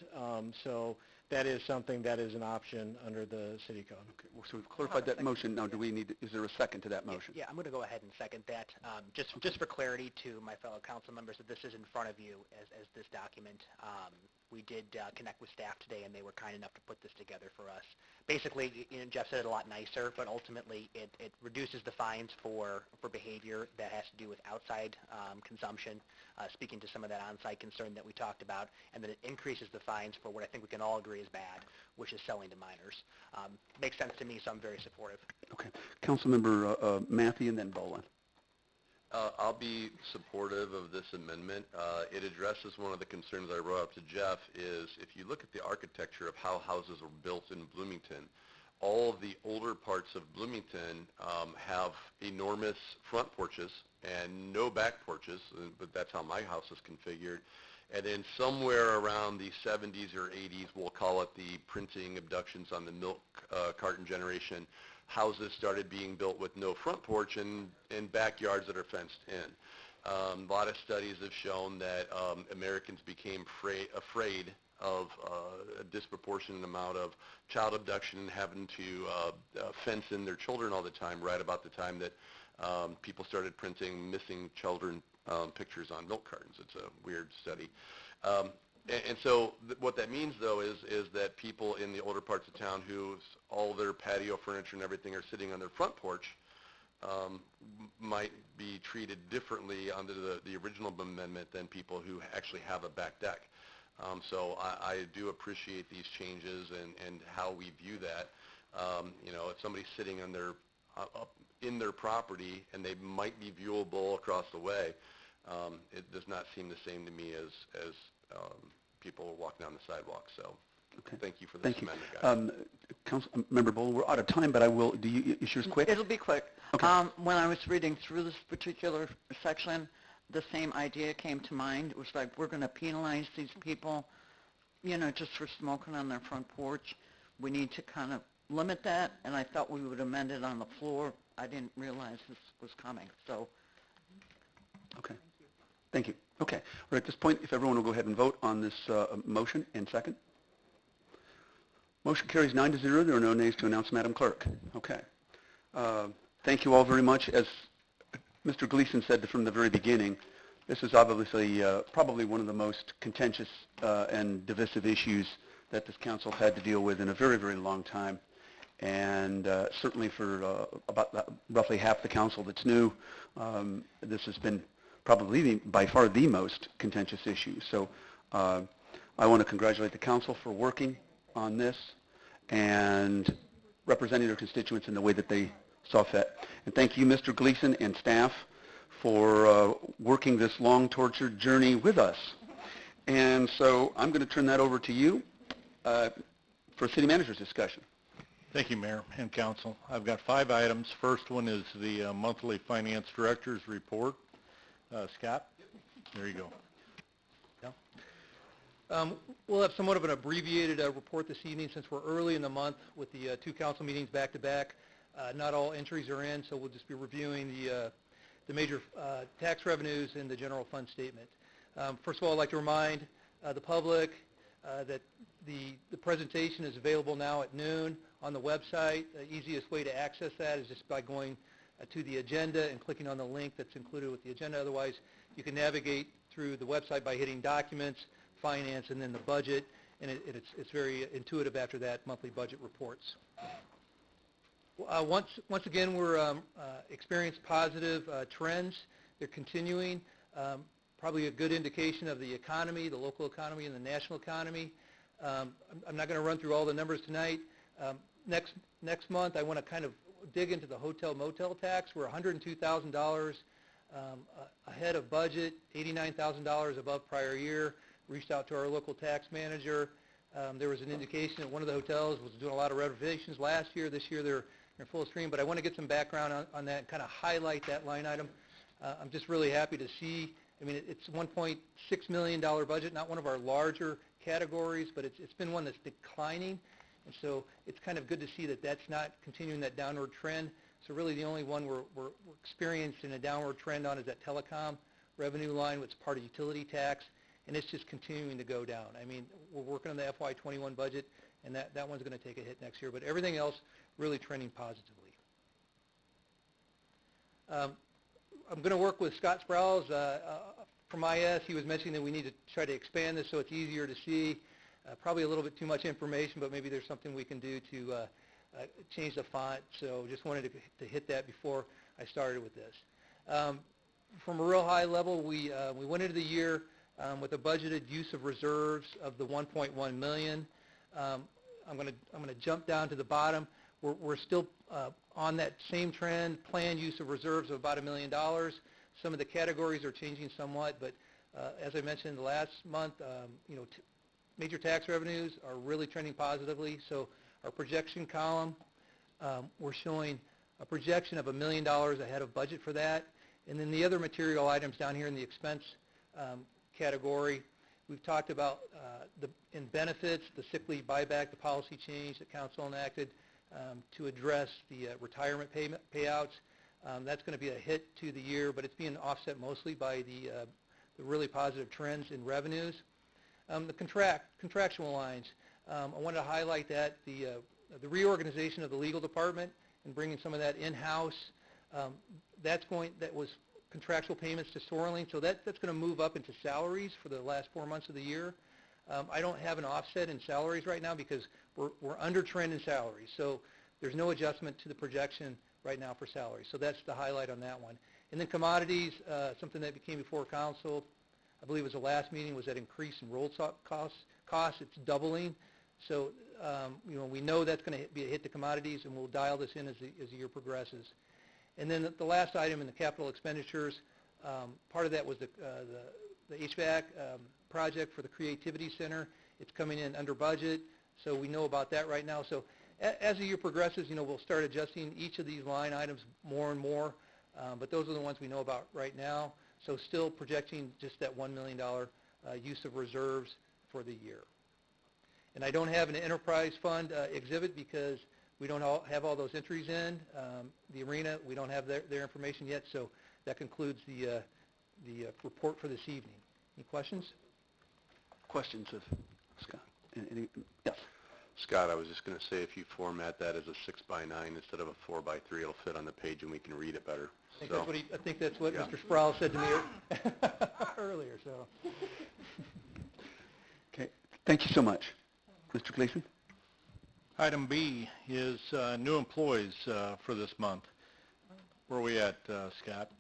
[SPEAKER 18] So that is something that is an option under the city code.
[SPEAKER 1] Okay, well, so we've clarified that motion. Now, is there a second to that motion?
[SPEAKER 4] Yeah, I'm going to go ahead and second that. Just for clarity to my fellow council members, that this is in front of you as this document. We did connect with staff today, and they were kind enough to put this together for us. Basically, Jeff said it a lot nicer, but ultimately it reduces the fines for behavior that has to do with outside consumption, speaking to some of that on-site concern that we talked about, and then it increases the fines for what I think we can all agree is bad, which is selling to minors. Makes sense to me, so I'm very supportive.
[SPEAKER 1] Okay. Councilmember Matthey and then Bolin.
[SPEAKER 10] I'll be supportive of this amendment. It addresses one of the concerns I brought up to Jeff is if you look at the architecture of how houses are built in Bloomington, all of the older parts of Bloomington have enormous front porches and no back porches, but that's how my house is configured. And then somewhere around the 70s or 80s, we'll call it the printing abductions on the milk carton generation, houses started being built with no front porch and backyards that are fenced in. A lot of studies have shown that Americans became afraid of a disproportionate amount of child abduction and having to fence in their children all the time, right about the time that people started printing missing children pictures on milk cartons. It's a weird study. And so what that means, though, is that people in the older parts of town whose all their patio furniture and everything are sitting on their front porch might be treated differently under the original amendment than people who actually have a back deck. So I do appreciate these changes and how we view that. If somebody's sitting on in their property and they might be viewable across the way, it does not seem the same to me as people walking down the sidewalk. So thank you for this amendment, guys.
[SPEAKER 1] Councilmember Bolin, we're out of time, but is yours quick?
[SPEAKER 15] It'll be quick.
[SPEAKER 1] Okay.
[SPEAKER 15] When I was reading through this particular section, the same idea came to mind. It was like, we're going to penalize these people, just for smoking on their front porch. We need to kind of limit that, and I thought we would amend it on the floor. I didn't realize this was coming, so.
[SPEAKER 1] Okay. Thank you. Okay. Well, at this point, if everyone will go ahead and vote on this motion and second. Motion carries 9-0. There are no nays to announce, Madam Clerk. Okay. Thank you all very much. As Mr. Gleason said from the very beginning, this is obviously probably one of the most contentious and divisive issues that this council had to deal with in a very, very long time. And certainly for about roughly half the council that's new, this has been probably by far the most contentious issue. So I want to congratulate the council for working on this and representing their constituents in the way that they saw fit. And thank you, Mr. Gleason and staff, for working this long, tortured journey with us. And so I'm going to turn that over to you for city manager's discussion.
[SPEAKER 7] Thank you, Mayor and Council. I've got 5 items. First one is the monthly finance director's report. Scott, there you go.
[SPEAKER 11] We'll have somewhat of an abbreviated report this evening since we're early in the month with the 2 council meetings back-to-back. Not all entries are in, so we'll just be reviewing the major tax revenues and the general fund statement. First of all, I'd like to remind the public that the presentation is available now at noon on the website. The easiest way to access that is just by going to the agenda and clicking on the link that's included with the agenda. Otherwise, you can navigate through the website by hitting Documents, Finance, and then the Budget, and it's very intuitive after that, monthly budget reports. Once again, we're experiencing positive trends. They're continuing. Probably a good indication of the economy, the local economy, and the national economy. I'm not going to run through all the numbers tonight. Next month, I want to kind of dig into the hotel-motel tax. We're $102,000 ahead of budget, $89,000 above prior year. Reached out to our local tax manager. There was an indication that one of the hotels was doing a lot of renovations last year. This year they're in full stream, but I want to get some background on that and kind of highlight that line item. I'm just really happy to see, I mean, it's a $1.6 million budget, not one of our larger categories, but it's been one that's declining, and so it's kind of good to see that that's not continuing that downward trend. So really the only one we're experiencing a downward trend on is that telecom revenue line, which is part of utility tax, and it's just continuing to go down. I mean, we're working on the FY21 budget, and that one's going to take a hit next year, but everything else really trending positively. I'm going to work with Scott Sprouse from IS. He was mentioning that we need to try to expand this so it's easier to see. Probably a little bit too much information, but maybe there's something we can do to change the font. So just wanted to hit that before I started with this. From a real high level, we went into the year with a budgeted use of reserves of the $1.1 million. I'm going to jump down to the bottom. We're still on that same trend, planned use of reserves of about $1 million. Some of the categories are changing somewhat, but as I mentioned last month, major tax revenues are really trending positively. So our projection column, we're showing a projection of $1 million ahead of budget for that. And then the other material items down here in the expense category, we've talked about in benefits, the sick leave buyback, the policy change that council enacted to address the retirement payouts. That's going to be a hit to the year, but it's being offset mostly by the really positive trends in revenues. The contractual lines, I wanted to highlight that the reorganization of the legal department and bringing some of that in-house, that was contractual payments to Sorling, so that's going to move up into salaries for the last 4 months of the year. I don't have an offset in salaries right now because we're under trend in salaries, so there's no adjustment to the projection right now for salaries. So that's the highlight on that one. And then commodities, something that came before council, I believe it was the last meeting, was that increase in rolled stock costs. It's doubling. So we know that's going to be a hit to commodities, and we'll dial this in as the year progresses. And then the last item in the capital expenditures, part of that was the HVAC project for the Creativity Center. It's coming in under budget, so we know about that right now. So as the year progresses, we'll start adjusting each of these line items more and more, but those are the ones we know about right now. So still projecting just that $1 million use of reserves for the year. And I don't have an enterprise fund exhibit because we don't have all those entries in. The arena, we don't have their information yet, so that concludes the report for this evening. Any questions?
[SPEAKER 1] Questions of Scott? Yes.
[SPEAKER 10] Scott, I was just going to say, if you format that as a 6x9 instead of a 4x3, it'll fit on the page and we can read it better.
[SPEAKER 11] I think that's what Mr. Sproul said to me earlier. So.
[SPEAKER 1] Okay. Thank you so much. Mr. Gleason?
[SPEAKER 12] Item B is new employees for this month. Where are we at, Scott?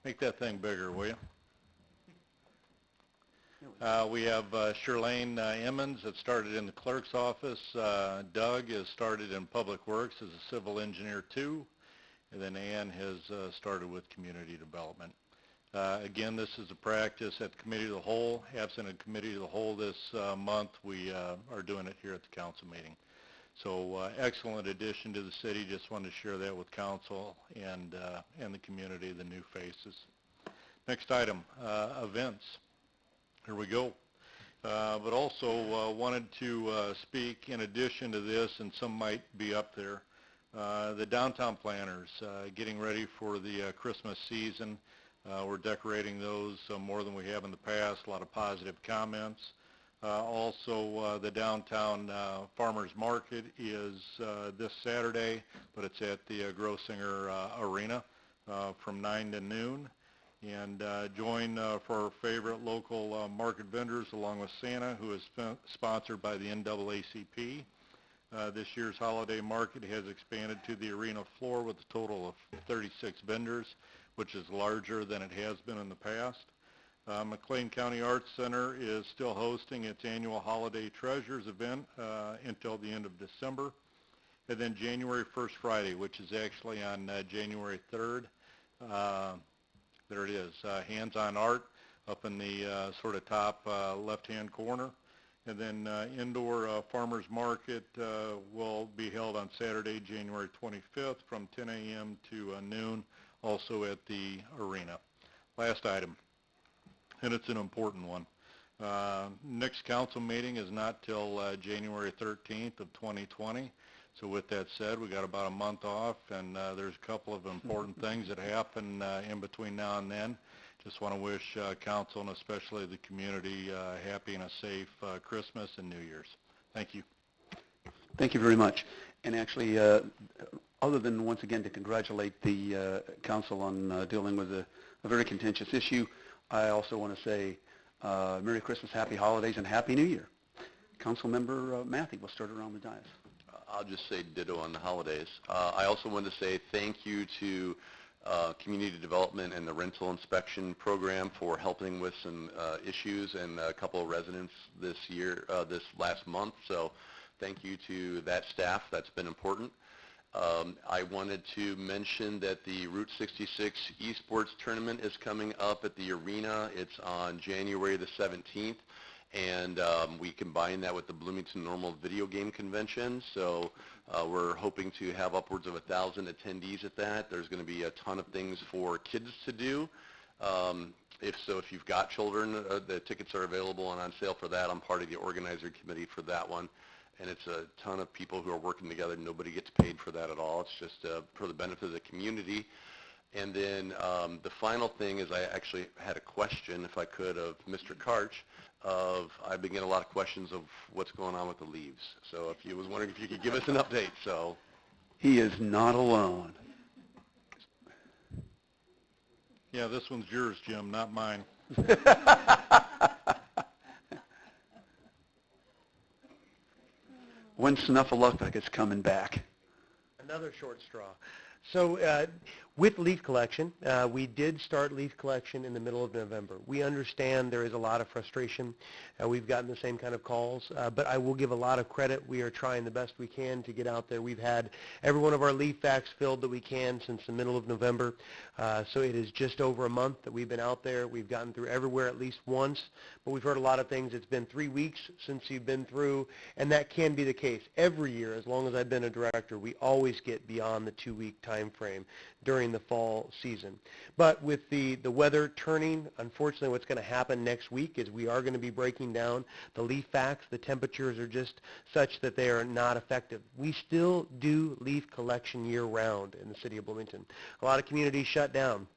[SPEAKER 12] Make that thing bigger, will you? We have Shirlane Emmons that started in the clerk's office. Doug has started in Public Works as a civil engineer too. And then Ann has started with community development. Again, this is a practice at the committee of the whole. Absent a committee of the whole this month, we are doing it here at the council meeting. So excellent addition to the city. Just wanted to share that with council and the community, the new faces. Next item, events. Here we go. But also wanted to speak in addition to this, and some might be up there, the downtown planners getting ready for the Christmas season. We're decorating those more than we have in the past. A lot of positive comments. Also, the downtown farmers market is this Saturday, but it's at the Grossinger Arena from 9 to noon. And join for our favorite local market vendors along with Santa, who is sponsored by the NAACP. This year's holiday market has expanded to the arena floor with a total of 36 vendors, which is larger than it has been in the past. McLean County Arts Center is still hosting its annual Holiday Treasures event until the end of December. And then January 1st Friday, which is actually on January 3rd. There it is, hands-on art up in the sort of top left-hand corner. And then indoor farmers market will be held on Saturday, January 25th from 10 a.m. to noon, also at the arena. Last item, and it's an important one. Next council meeting is not till January 13th of 2020. So with that said, we got about a month off, and there's a couple of important things that happen in between now and then. Just want to wish council and especially the community happy and a safe Christmas and New Year's. Thank you.
[SPEAKER 1] Thank you very much. And actually, other than once again to congratulate the council on dealing with a very contentious issue, I also want to say Merry Christmas, Happy Holidays, and Happy New Year. Councilmember Matthew, we'll start around the dais.
[SPEAKER 10] I'll just say ditto on the holidays. I also wanted to say thank you to community development and the rental inspection program for helping with some issues and a couple of residents this last month. So thank you to that staff. That's been important. I wanted to mention that the Route 66 Esports Tournament is coming up at the arena. It's on January the 17th. And we combine that with the Bloomington Normal Video Game Convention. So we're hoping to have upwards of 1,000 attendees at that. There's going to be a ton of things for kids to do. If you've got children, the tickets are available and on sale for that. I'm part of the organizer committee for that one. And it's a ton of people who are working together. Nobody gets paid for that at all. It's just for the benefit of the community. And then the final thing is I actually had a question, if I could, of Mr. Karch. I've been getting a lot of questions of what's going on with the leaves. So if you was wondering if you could give us an update. So
[SPEAKER 1] he is not alone.
[SPEAKER 12] Yeah, this one's yours, Jim, not mine.
[SPEAKER 1] When Snuffleupagus is coming back?
[SPEAKER 16] Another short straw. So with leaf collection, we did start leaf collection in the middle of November. We understand there is a lot of frustration. We've gotten the same kind of calls, but I will give a lot of credit. We are trying the best we can to get out there. We've had every one of our leaf vacs filled that we can since the middle of November. So it is just over a month that we've been out there. We've gotten through everywhere at least once, but we've heard a lot of things. It's been 3 weeks since you've been through, and that can be the case. Every year, as long as I've been a director, we always get beyond the 2-week time frame during the fall season. But with the weather turning, unfortunately what's going to happen next week is we are going to be breaking down the leaf vacs. The temperatures are just such that they are not effective. We still do leaf collection year-round in the city of Bloomington. A lot of communities shut down.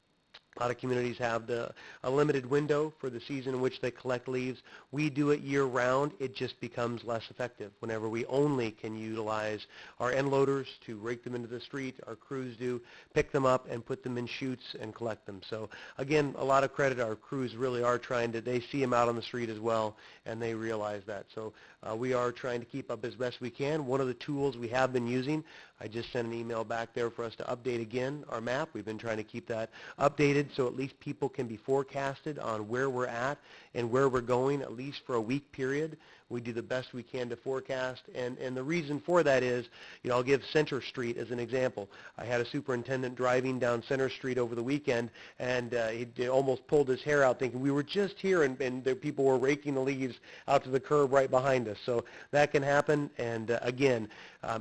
[SPEAKER 16] A lot of communities have a limited window for the season in which they collect leaves. We do it year-round. It just becomes less effective whenever we only can utilize our end loaders to rake them into the street. Our crews do pick them up and put them in chutes and collect them. So again, a lot of credit. Our crews really are trying to, they see them out on the street as well, and they realize that. So we are trying to keep up as best we can. One of the tools we have been using, I just sent an email back there for us to update again our map. We've been trying to keep that updated so at least people can be forecasted on where we're at and where we're going, at least for a week period. We do the best we can to forecast, and the reason for that is, you know, I'll give Center Street as an example. I had a superintendent driving down Center Street over the weekend, and he almost pulled his hair out thinking we were just here, and the people were raking the leaves out to the curb right behind us. So that can happen, and again,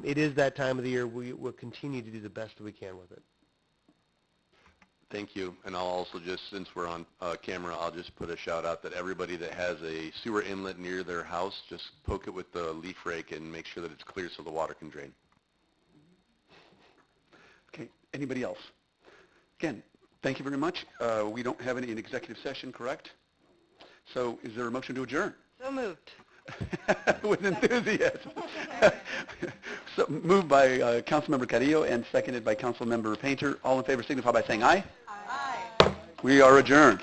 [SPEAKER 16] it is that time of the year. We will continue to do the best that we can with it.
[SPEAKER 10] Thank you. And I'll also just, since we're on camera, I'll just put a shout out that everybody that has a sewer inlet near their house, just poke it with the leaf rake and make sure that it's clear so the water can drain.
[SPEAKER 1] Okay, anybody else? Again, thank you very much. We don't have any in executive session, correct? So is there a motion to adjourn?
[SPEAKER 21] So moved.
[SPEAKER 1] With enthusiasm. So moved by Councilmember Carrillo and seconded by Councilmember Painter. All in favor signify by saying aye. Aye. We are adjourned.